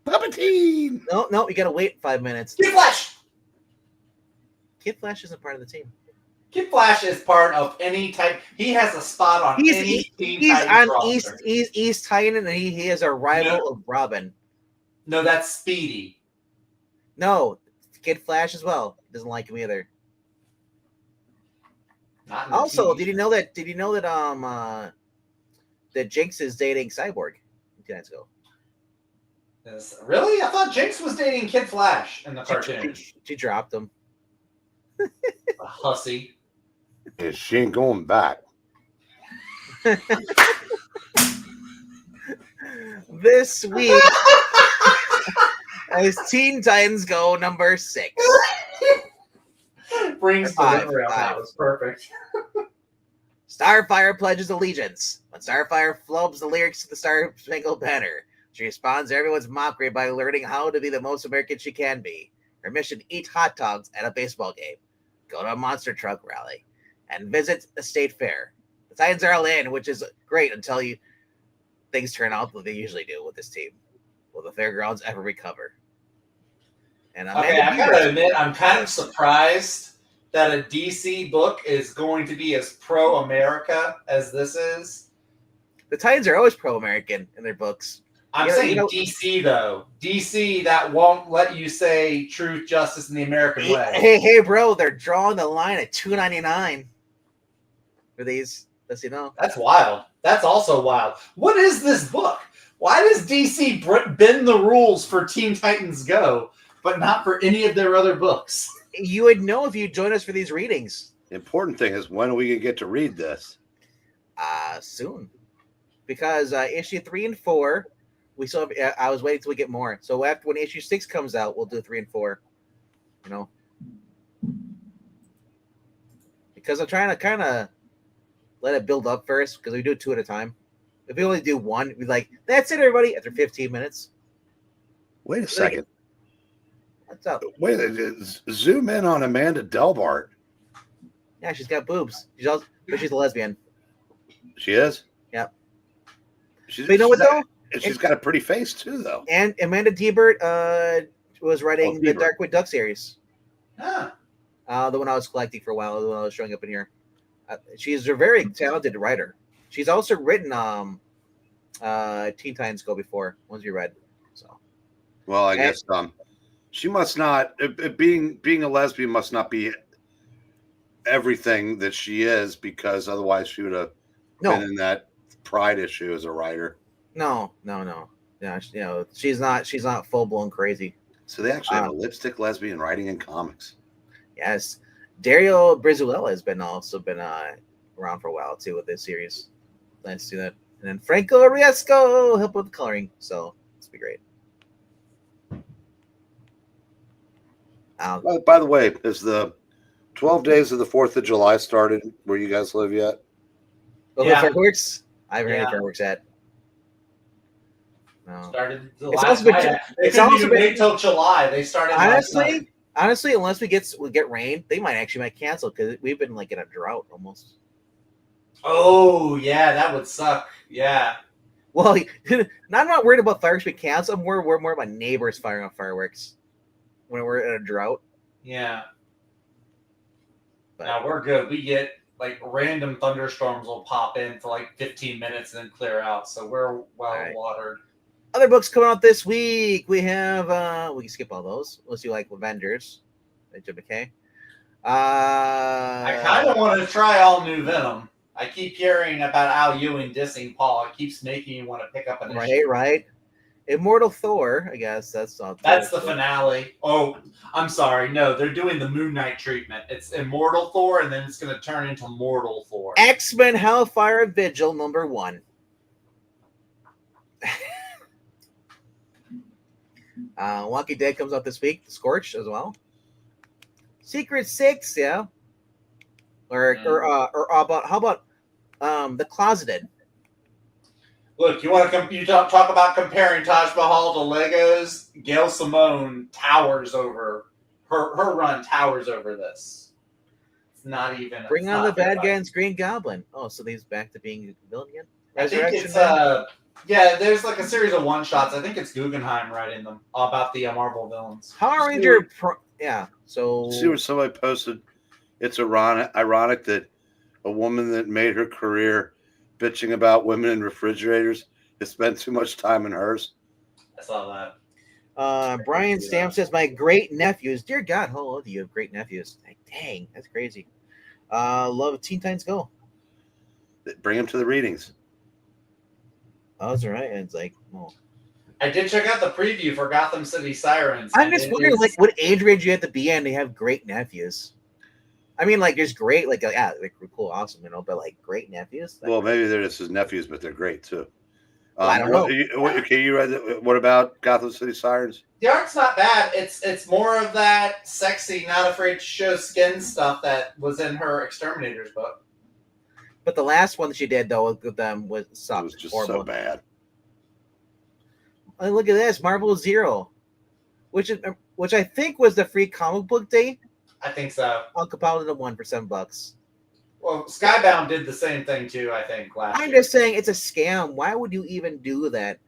Palpatine. No, you got to wait 5 minutes. Kid Flash. Kid Flash isn't part of the team. Kid Flash is part of any type. He has a spot on any team. He's on East Titan, and he is a rival of Robin. No, that's Speedy. No, Kid Flash as well. Doesn't like him either. Also, did you know that that Jinx is dating Cyborg? 2 nights ago. Really? I thought Jinx was dating Kid Flash in the cartoon. She dropped him. A hussy. She ain't going back. This week, as Teen Titans Go number 6. Brings the river out. That was perfect. Starfire pledges allegiance. When Starfire flubs the lyrics to the Star Spangled Banner, she responds to everyone's mockery by learning how to be the most American she can be. Her mission: eat hot dogs at a baseball game, go to a monster truck rally, and visit a state fair. The Titans are all in, which is great until things turn out what they usually do with this team. Will the Fairgrounds ever recover? And I gotta admit, I'm kind of surprised that a DC book is going to be as pro-America as this is. The Titans are always pro-American in their books. I'm saying DC, though. DC, that won't let you say truth, justice, and the American way. Hey, bro, they're drawing the line at $2.99 for these. Let's you know. That's wild. That's also wild. What is this book? Why does DC bend the rules for Teen Titans Go, but not for any of their other books? You would know if you join us for these readings. The important thing is, when are we going to get to read this? Soon. Because issue 3 and 4... we still have, I was waiting till we get more. So after when issue 6 comes out, we'll do 3 and 4. You know, because I'm trying to kind of let it build up first. Because we do 2 at a time. If we only do 1, we'd be like, that's it, everybody. After 15 minutes. Wait a second. What's up? Wait, zoom in on Amanda Delbart. Yeah, she's got boobs. But she's a lesbian. She is. Yeah. But you know what though? She's got a pretty face too, though. And Amanda Delbart was writing the Darkwood Duck series. Ah. The one I was collecting for a while, the one I was showing up in here. She's a very talented writer. She's also written Teen Titans Go before, ones you read. So, well, I guess she must not being a lesbian must not be everything that she is, because otherwise she would have been in that Pride issue as a writer. No. she's not full blown crazy. So they actually have a lipstick lesbian writing in comics. Yes, Dario Brizuela has also been around for a while too with this series. Nice to see that. And then Franco Riesco help with the coloring, so it's be great. By the way, is the 12 days of the 4th of July started where you guys live yet? Oh, yeah. Fireworks? I haven't heard any fireworks yet. No. Started the last night. It's also been wait till July. They started honestly, unless we get rain, they might cancel because we've been like in a drought almost. Oh yeah, that would suck. Yeah. Well, I'm not worried about fireworks being canceled. We're more about neighbors firing off fireworks when we're in a drought. Yeah. But now we're good. We get like random thunderstorms will pop in for like 15 minutes and then clear out. So we're well watered. Other books coming out this week. We have we can skip all those. Let's do like Avengers. Jim McKay. I kind of want to try all new Venom. I keep hearing about Al Ewing dissing Paul. It keeps making me want to pick up an issue. Right. Immortal Thor, I guess that's the finale. Oh, I'm sorry. No, they're doing the Moon Knight treatment. It's Immortal Thor, and then it's going to turn into Mortal Thor. XMen Hellfire Vigil #1. Walking Dead comes out this week. Scorched as well. Secret 6, yeah. Or how about The Closeted? Look, you want to talk about comparing Taj Mahal to Legos? Gail Simone towers over her run towers over this. It's not even. Bring on the bad guys, Green Goblin. Oh, so he's back to being a villain again. I think it's there's like a series of one shots. I think it's Guggenheim writing them all about the Marvel villains. Power Ranger, So see what somebody posted. It's ironic that a woman that made her career bitching about women in refrigerators has spent too much time in hers. I saw that. Brian Stamp says, my great nephews. Dear God, how old do you have great nephews? Like, dang, that's crazy. Love Teen Titans Go. Bring them to the readings. Oh, that's right. And it's like, well. I did check out the preview for Gotham City Sirens. I'm just wondering, like, what age range you have to be in to have great nephews? I mean, like, there's great, like, they're cool, awesome, but like, great nephews. Well, maybe they're just his nephews, but they're great too. I don't know. You read what about Gotham City Sirens? The art's not bad. It's more of that sexy, not afraid to show skin stuff that was in her Exterminators book. But the last one that she did, though, with them was sucked. It was just horrible. So bad. Oh, look at this, Marvel Zero, which I think was the free comic book day. I think so. I'll compile it one for $7. Well, Skybound did the same thing too, I think, last I'm year. just saying it's a scam. Why would you even do that?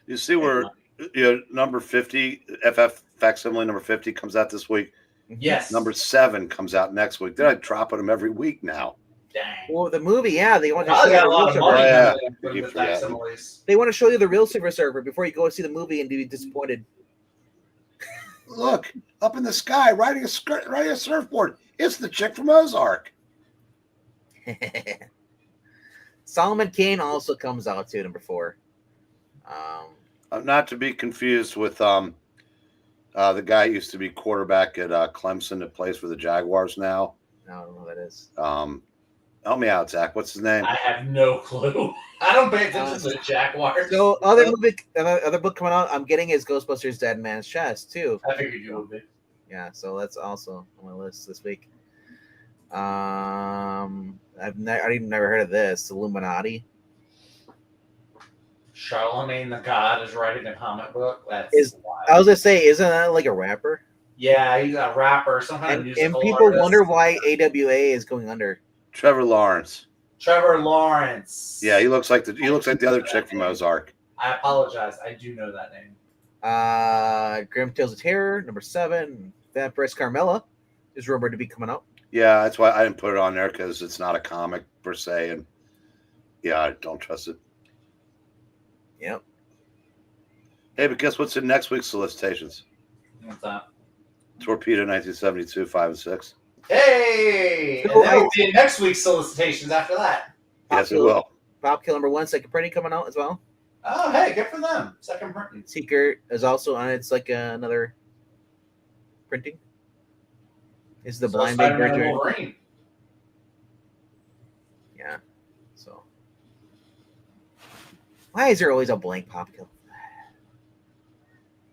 You see where number 50, FF facsimile number 50 comes out this week? Yes. Number 7 comes out next week. They're dropping them every week now. Dang. Well, the movie, they want to show you a lot of money. They want to show you the real Silver Surfer before you go see the movie and be disappointed. Look, up in the sky, riding a surfboard. It's the chick from Ozark. Solomon Kane also comes out too, number 4. Not to be confused with the guy who used to be quarterback at Clemson that plays for the Jaguars now. I don't know who that is. Help me out, Zach. What's his name? I have no clue. I don't pay attention to the Jaguars. So other book coming out I'm getting is Ghostbusters Dead Man's Chest too. I figured you would be. Yeah, so that's also on my list this week. I've never heard of this. Illuminati. Charlemagne the God is writing a comic book. I was gonna say, isn't that like a rapper? Yeah, he's a rapper. Some kind of musical and people artist. wonder why AWA is going under. Trevor Lawrence. Yeah, he looks like the other chick from Ozark. I apologize. I do know that name. Grim Tales of Terror, number 7. Vampiress Carmella is rumored to be coming out. Yeah, that's why I didn't put it on there because it's not a comic per se, and I don't trust it. Yep. Hey, but guess what's in next week's solicitations? What's that? Torpedo 1972, 5 and 6. Hey! And that will be in next week's solicitations after that. Yes, it will. Pop Kill #1 second printing coming out as well. Oh, hey, good for them. Second printing. Seeker is also on. It's like another printing. Is the blind bag version? Wolverine. Yeah. So why is there always a blank Pop Kill?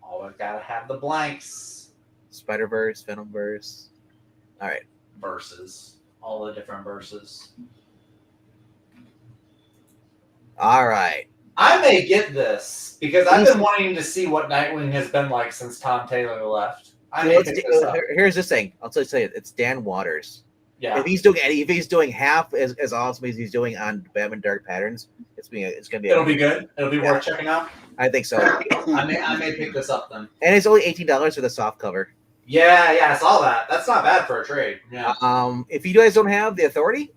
Always gotta have the blanks. Spider-Verse, Venomverse. All right. Verses. All the different verses. All right. I may get this because I've been wanting to see what Nightwing has been like since Tom Taylor left. Here's this thing. I'll tell you, it's Dan Waters. Yeah. If he's doing half as awesome as he's doing on Batman Dark Patterns, it's gonna be. It'll be good. It'll be worth checking out. I think so. I may pick this up then. And it's only $18 for the soft cover. Yeah, I saw that. That's not bad for a trade. Yeah. If you guys don't have the Authority,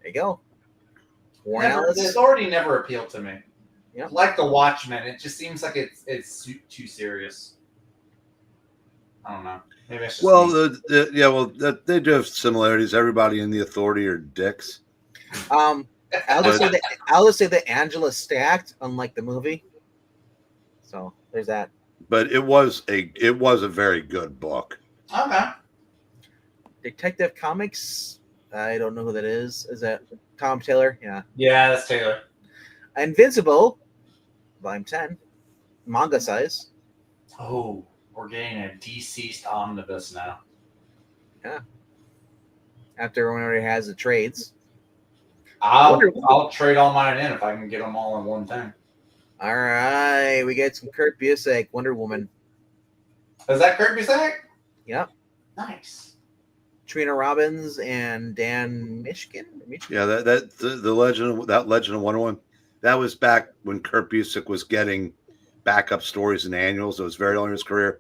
there you go. The Authority never appealed to me. Yeah. Like the Watchmen, it just seems like it's too serious. I don't know. Maybe it's just they do have similarities. Everybody in the Authority are dicks. I'll just say that Angela's stacked, unlike the movie. So there's that. But it was a very good book. Okay. Detective Comics. I don't know who that is. Is that Tom Taylor? Yeah. Yeah, that's Taylor. Invincible, volume 10, manga size. Oh, we're getting a deceased omnibus now. Yeah. After everyone already has the trades. I'll trade all mine in if I can get them all in one thing. All right, we get some Kurt Busiek, Wonder Woman. Is that Kurt Busiek? Yep. Nice. Trina Robbins and Dan Mishkin. Yeah, the legend of Wonder Woman. That was back when Kurt Busiek was getting backup stories and annuals. It was very early in his career.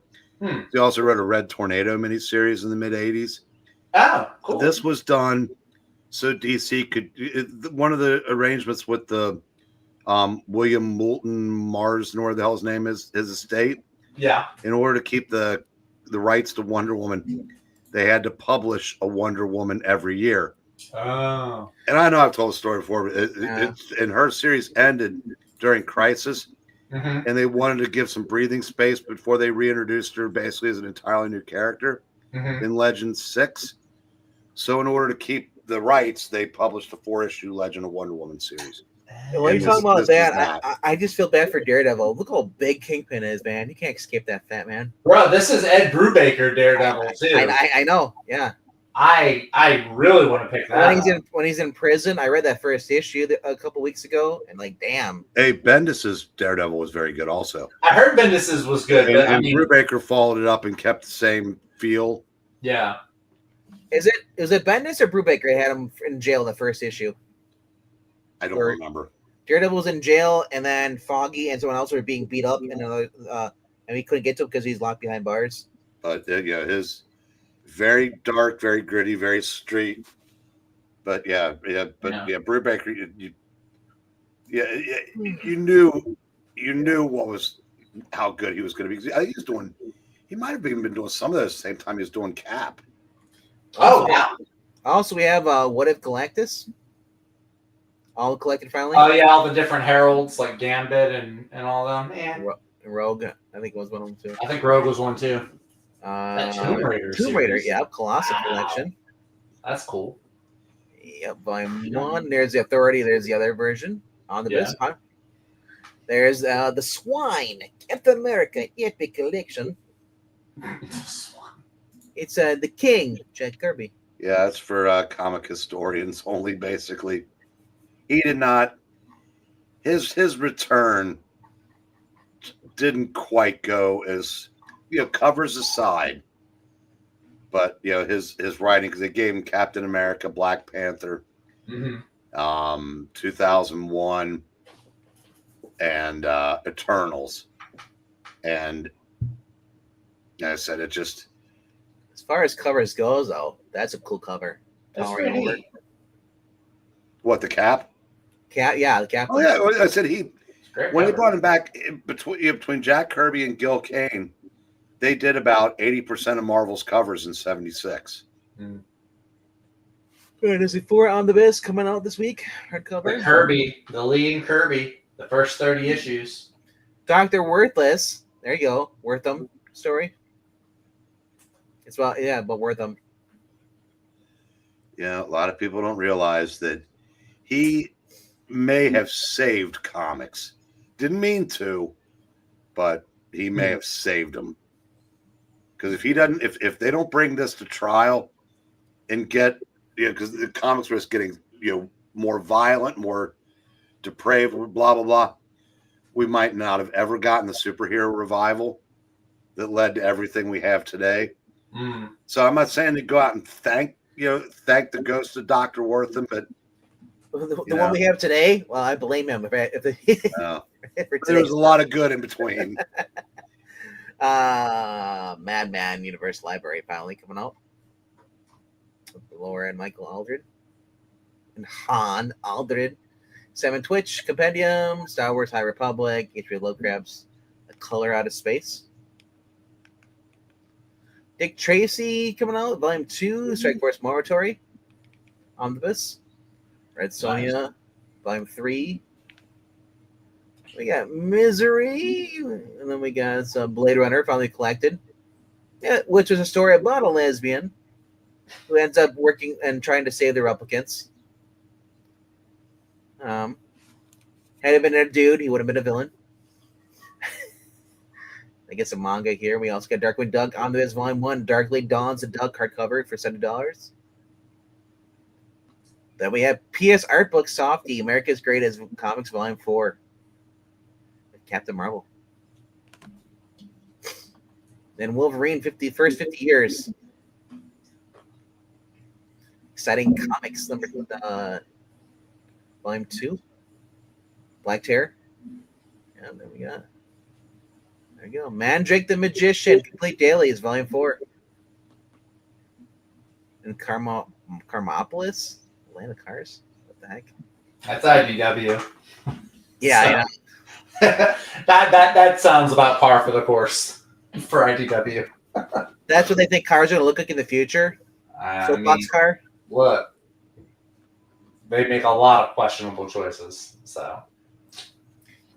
He also wrote a Red Tornado miniseries in the mid '80s. Oh, cool. This was done so DC could. One of the arrangements with the William Moulton Mars, or whatever the hell his name is, his estate. Yeah. In order to keep the rights to Wonder Woman, they had to publish a Wonder Woman every year. Oh. And I know I've told the story before, but and her series ended during Crisis, and they wanted to give some breathing space before they reintroduced her basically as an entirely new character in Legends 6. So in order to keep the rights, they published a 4-issue Legend of Wonder Woman series. When you're talking about that, I just feel bad for Daredevil. Look how big Kingpin is, man. You can't escape that fat man. Bro, this is Ed Brubaker Daredevil, too. I know, yeah. I really want to pick that when he's in prison. I read that first issue a couple weeks ago, and like, damn. Hey, Bendis's Daredevil was very good, also. I heard Bendis's was good, and Brubaker followed it up and kept the same feel. Yeah. Was it Bendis or Brubaker had him in jail the first issue? I don't remember. Daredevil was in jail, and then Foggy and someone else were being beat up, and we couldn't get to him because he's locked behind bars. His very dark, very gritty, very street. But Brubaker, you knew how good he was going to be. He might have even been doing some of that at the same time he was doing Cap. Oh, yeah. Also, we have What If Galactus? All collected finally. Oh yeah, all the different heralds like Gambit and all them. Yeah. Rogue, I think was one of them too. I think Rogue was one too. Tomb Raider, yeah, Colossal Collection. That's cool. Yep, volume 1. There's the Authority. There's the other version on the best part. There's the Swine, Captain America Epic Collection. It's the King, Jack Kirby. Yeah, it's for comic historians only, basically. He did not. His return didn't quite go as covers aside, but his writing, because they gave him Captain America, Black Panther, 2001, and Eternals, and like I said, it just. As far as covers goes, though, that's a cool cover. That's pretty neat. What, the Cap? Yeah, the Cap. Oh yeah, I said when they brought him back between Jack Kirby and Gil Kane, they did about 80% of Marvel's covers in '76. Fantasy 4 Omnibus coming out this week. Hardcover. The Kirby, the leading Kirby, the first 30 issues. Dr. Worthless. There you go. Wortham story. It's about, but Wortham. Yeah, a lot of people don't realize that he may have saved comics. Didn't mean to, but he may have saved them. Because if he doesn't, if they don't bring this to trial and get, because the comics were just getting, more violent, more depraved, blah, blah, blah, we might not have ever gotten the superhero revival that led to everything we have today. So I'm not saying to go out and thank the ghost of Dr. Wortham, but the one we have today, well, I blame him. There was a lot of good in between. Madman Universe Library finally coming out. With Laura and Michael Aldred. And Han Aldred. 7 Twitch Compendium, Star Wars High Republic, HBO Lovecraft's A Color Out of Space. Dick Tracy coming out, Volume 2, Strike Force Morituri, Omnibus. Red Sonja, Volume 3. We got Misery, and then we got Blade Runner finally collected, which was a story about a lesbian who ends up working and trying to save the replicants. Had it been a dude, he would have been a villain. I guess a manga here. We also got Darkwing Duck Omnibus Volume 1, Darkly Dawns the Duck hardcover for $70. Then we have PS Art Book Softy, America's Greatest Comics Volume 4. With Captain Marvel. Then Wolverine, first 50 years. Exciting Comics, Volume 2. Black Terror. And then we got... There you go. Mandrake the Magician, Complete Dailies, Volume 4. And Carmopolis? Land of Cars? What the heck? That's IDW. Yeah, so, that sounds about par for the course for IDW. That's what they think cars are going to look like in the future? Soapbox car? Look, they make a lot of questionable choices, so...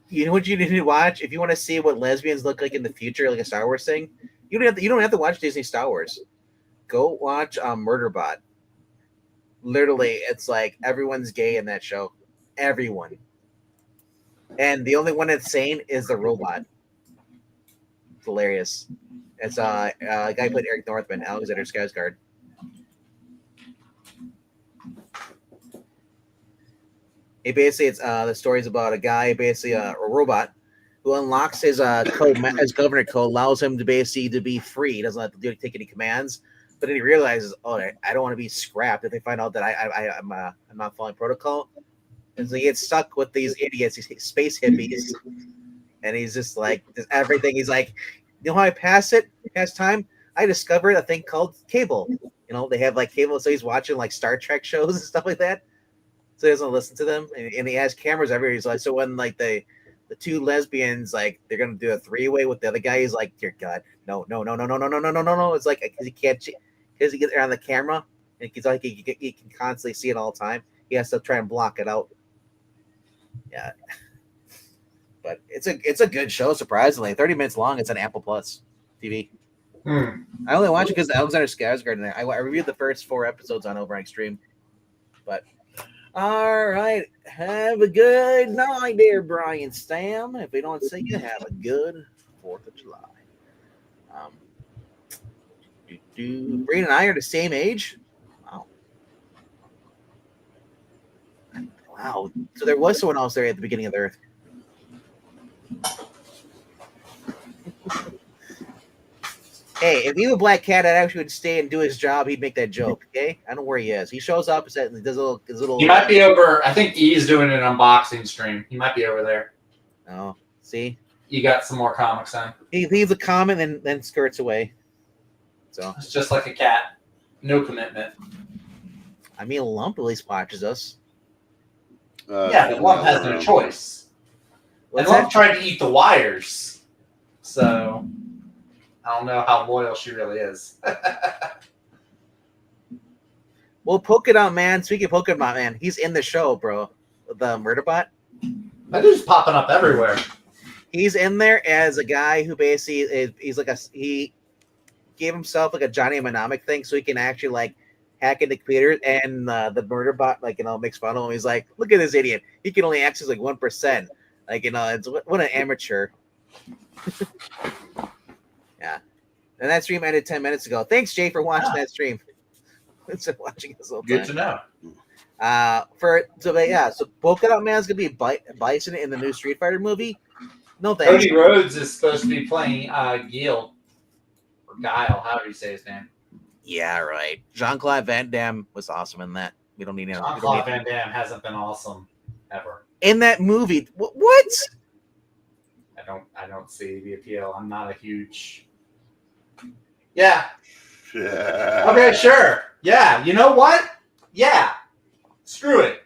You know what you need to watch if you want to see what lesbians look like in the future, like a Star Wars thing. You don't have to watch Disney Star Wars. Go watch Murderbot. Literally, it's like everyone's gay in that show. Everyone, and the only one that's sane is the robot. It's hilarious. It's a guy who played Eric Northman, Alexander Skarsgård. It's the story's about a guy, basically a robot, who unlocks his code, his governor code, allows him to basically to be free. He doesn't have to take any commands, but then he realizes, I don't want to be scrapped if they find out that I'm not following protocol, and so he gets stuck with these idiots, these space hippies, and he's just like everything. He's like, you know how I pass time? I discovered a thing called cable. They have like cable, so he's watching like Star Trek shows and stuff like that. So he doesn't listen to them, and he has cameras everywhere. He's like, so when like the two lesbians like they're gonna do a 3-way with the other guy, he's like, dear God, no. It's like because he can't, because he gets on the camera, and he's like he can constantly see it all the time. He has to try and block it out. Yeah, but it's a good show. Surprisingly, 30 minutes long. It's on Apple Plus TV. I only watch it because Alexander Skarsgård in there. I reviewed the first 4 episodes on Over on Extreme, but. All right. Have a good night, dear Brian Stam. If we don't see you, have a good 4th of July. Breen and I are the same age. Wow. So there was someone else there at the beginning of the Earth. Hey, if he was a black cat, I actually would stay and do his job. He'd make that joke. Okay, I don't know where he is. He shows up and does his little. He might be over. I think he's doing an unboxing stream. He might be over there. Oh, see, you got some more comics on. He leaves a comment and then skirts away. So it's just like a cat, no commitment. I mean, Lump at least watches us. Yeah, but Lump has no choice. And Lump tried to eat the wires, so. I don't know how loyal she really is. Well, Polka Man. Speaking of Polka Man, he's in the show, bro. The Murderbot. That dude's popping up everywhere. He's in there as a guy who basically he gave himself like a Johnny Mnemonic thing, so he can actually like hack into computers. And the Murderbot makes fun of him. He's like, "Look at this idiot. He can only access like 1%. It's what an amateur." Yeah. And that stream ended 10 minutes ago. Thanks, Jay, for watching that stream. It's watching this whole time. Good to know. So Polka Dot Man's gonna be Bison in the new Street Fighter movie. No thanks. Cody Rhodes is supposed to be playing Guile, however you say his name. Yeah, right. Jean-Claude Van Damme was awesome in that. We don't need him. Jean-Claude Van Damme hasn't been awesome ever in that movie. What? I don't see the appeal. I'm not a huge. Yeah. Okay, sure. Yeah. You know what? Yeah. Screw it.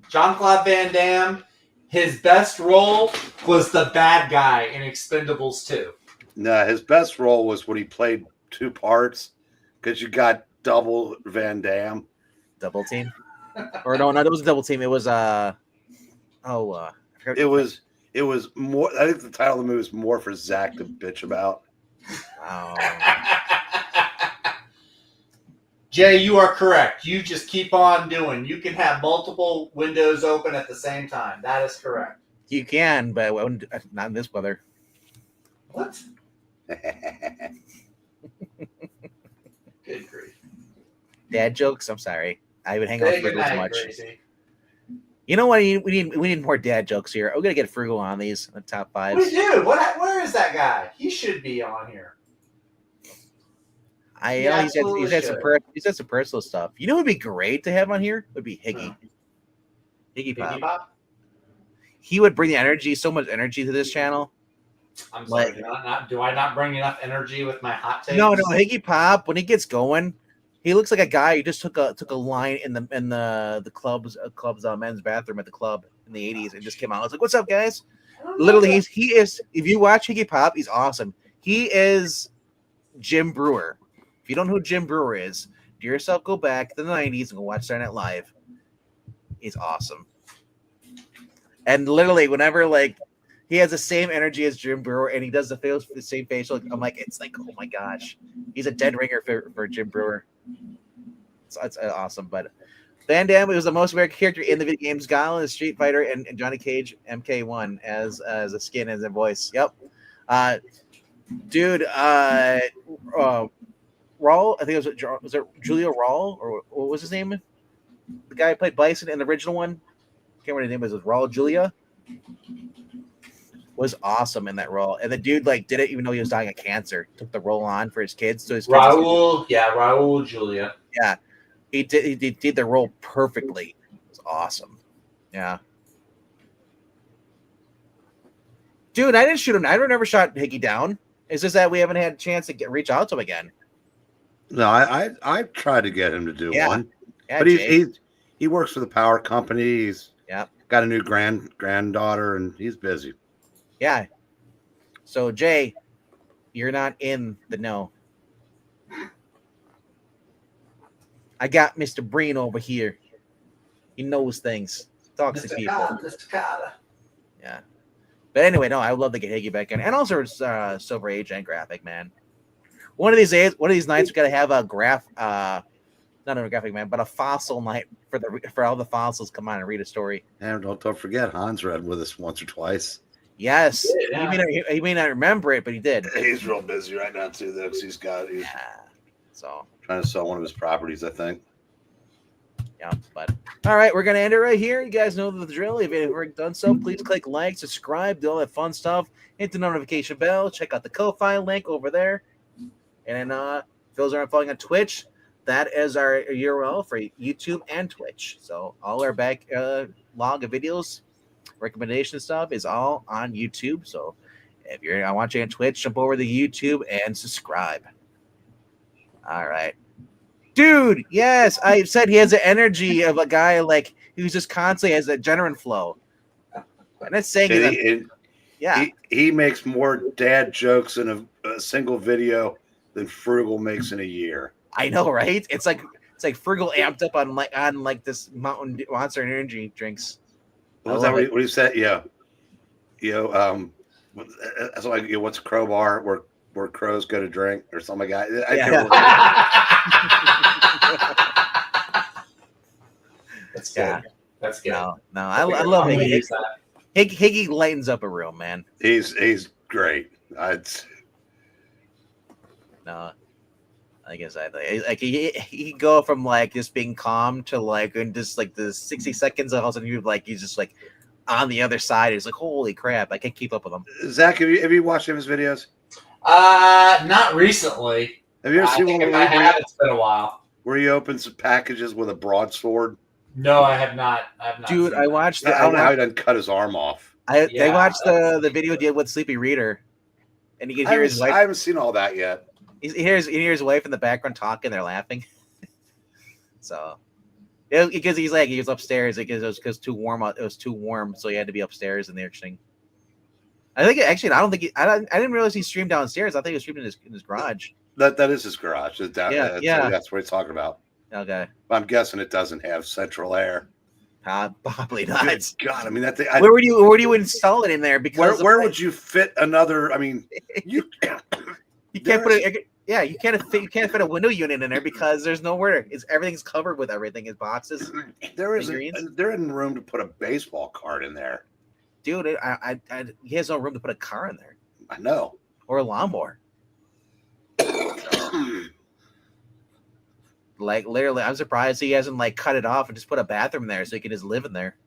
Jean-Claude Van Damme, his best role was the bad guy in Expendables 2. No, his best role was when he played two parts because you got double Van Damme. Double team? Or no, it was a double team. It was it was more. I think the title of the movie is more for Zach to bitch about. Wow. Jay, you are correct. You just keep on doing. You can have multiple windows open at the same time. That is correct. You can, but not in this weather. What? Good grief. Dad jokes? I'm sorry. I would hang out with Frugal too much. Crazy. You know what? We need more dad jokes here. I'm gonna get Frugal on these the top 5. What do you do? Where is that guy? He should be on here. He's had some personal stuff. You know what would be great to have on here? Would be Higgy. Higgy Pop. He would bring the energy, so much energy to this channel. I'm sorry. Do I not bring enough energy with my hot takes? No. Higgy Pop, when he gets going, he looks like a guy who just took a line in the club's men's bathroom at the club in the 80s and just came out. I was like, "What's up, guys?" Literally, he is. If you watch Higgy Pop, he's awesome. He is Jim Brewer. If you don't know who Jim Brewer is, do yourself go back to the 90s and go watch Saturday Night Live. He's awesome. And literally, whenever he has the same energy as Jim Brewer and he does the same facial, I'm like, it's like, oh my gosh. He's a dead ringer for Jim Brewer. It's awesome. But Van Damme was the most American character in the video games. Guile is Street Fighter and Johnny Cage MK1 as a skin as a voice. Yep. Dude, Raul, I think was it Julio Raul or what was his name? The guy who played Bison in the original one. Can't remember his name. Was Raul Julia? Was awesome in that role, and the dude did it even though he was dying of cancer. Took the role on for his kids. So his Raul Julia. Yeah, he did the role perfectly. It was awesome. Yeah. Dude, I didn't shoot him. I never shot Higgy down. It's just that we haven't had a chance to reach out to him again. No, I tried to get him to do one, yeah, but he works for the power company. He's got a new granddaughter, and he's busy. Yeah. So Jay, you're not in the know. I got Mr. Breen over here. He knows things. Talks to people. Mr. Carter. Yeah. But anyway, no, I would love to get Higgy back in. And also Silver Age and Graphic, man. One of these nights, we gotta have a not a graphic man, but a fossil night for all the fossils come on and read a story. And don't forget, Hans read with us once or twice. Yes, yeah. He may not remember it, but he did. He's real busy right now too, though, because he's so trying to sell one of his properties, I think. Yeah, but all right, we're gonna end it right here. You guys know the drill. If you've already done so, please click like, subscribe, do all that fun stuff. Hit the notification bell. Check out the Ko-Fi link over there. And then if those aren't following on Twitch, that is our URL for YouTube and Twitch. So all our back log of videos, recommendation stuff is all on YouTube. So if you're watching on Twitch, jump over to YouTube and subscribe. All right. Dude, yes, I said he has the energy of a guy who's just constantly has a adrenaline flow. I'm not saying he makes more dad jokes in a single video than Frugal makes in a year. I know, right? It's like It's like Frugal amped up on this Monster Energy drinks. What was that? What you said? Yeah. That's like what's a crowbar where crows go to drink or something like that. That's good. That's good. No, I love Higgy. Higgy lightens up a room, man. He's great. No, I guess like he go from like just being calm to like in just like the 60 seconds of all of a sudden he's just like on the other side. It's like holy crap, I can't keep up with him. Zach, have you watched his videos? Not recently. Have you ever seen one? If I have, it's been a while. Where he opens some packages with a broadsword? No, I have not. Dude, I watched. I don't know how he doesn't cut his arm off. I watched the video he did with Sleepy Reader, and you can hear his wife. I haven't seen all that yet. He hears his wife in the background talking. They're laughing. So, because he was upstairs because it was too warm. It was too warm, so he had to be upstairs in the thing. I think I didn't realize he streamed downstairs. I think he was streaming in his garage. That is his garage. Yeah. That's what he's talking about. Okay. I'm guessing it doesn't have central air. Probably not. Good God, I mean that thing. Where would you install it in there? Because where would you fit another? I mean, you can't put it. Yeah, you can't fit a window unit in there because there's nowhere. Everything's covered with everything. His boxes. There isn't room to put a baseball card in there, dude. He has no room to put a car in there. I know, or a lawnmower. Like literally, I'm surprised he hasn't like cut it off and just put a bathroom there so he can just live in there.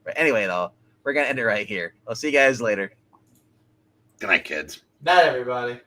But anyway, though, we're gonna end it right here. I'll see you guys later. Good night, kids. Night, everybody.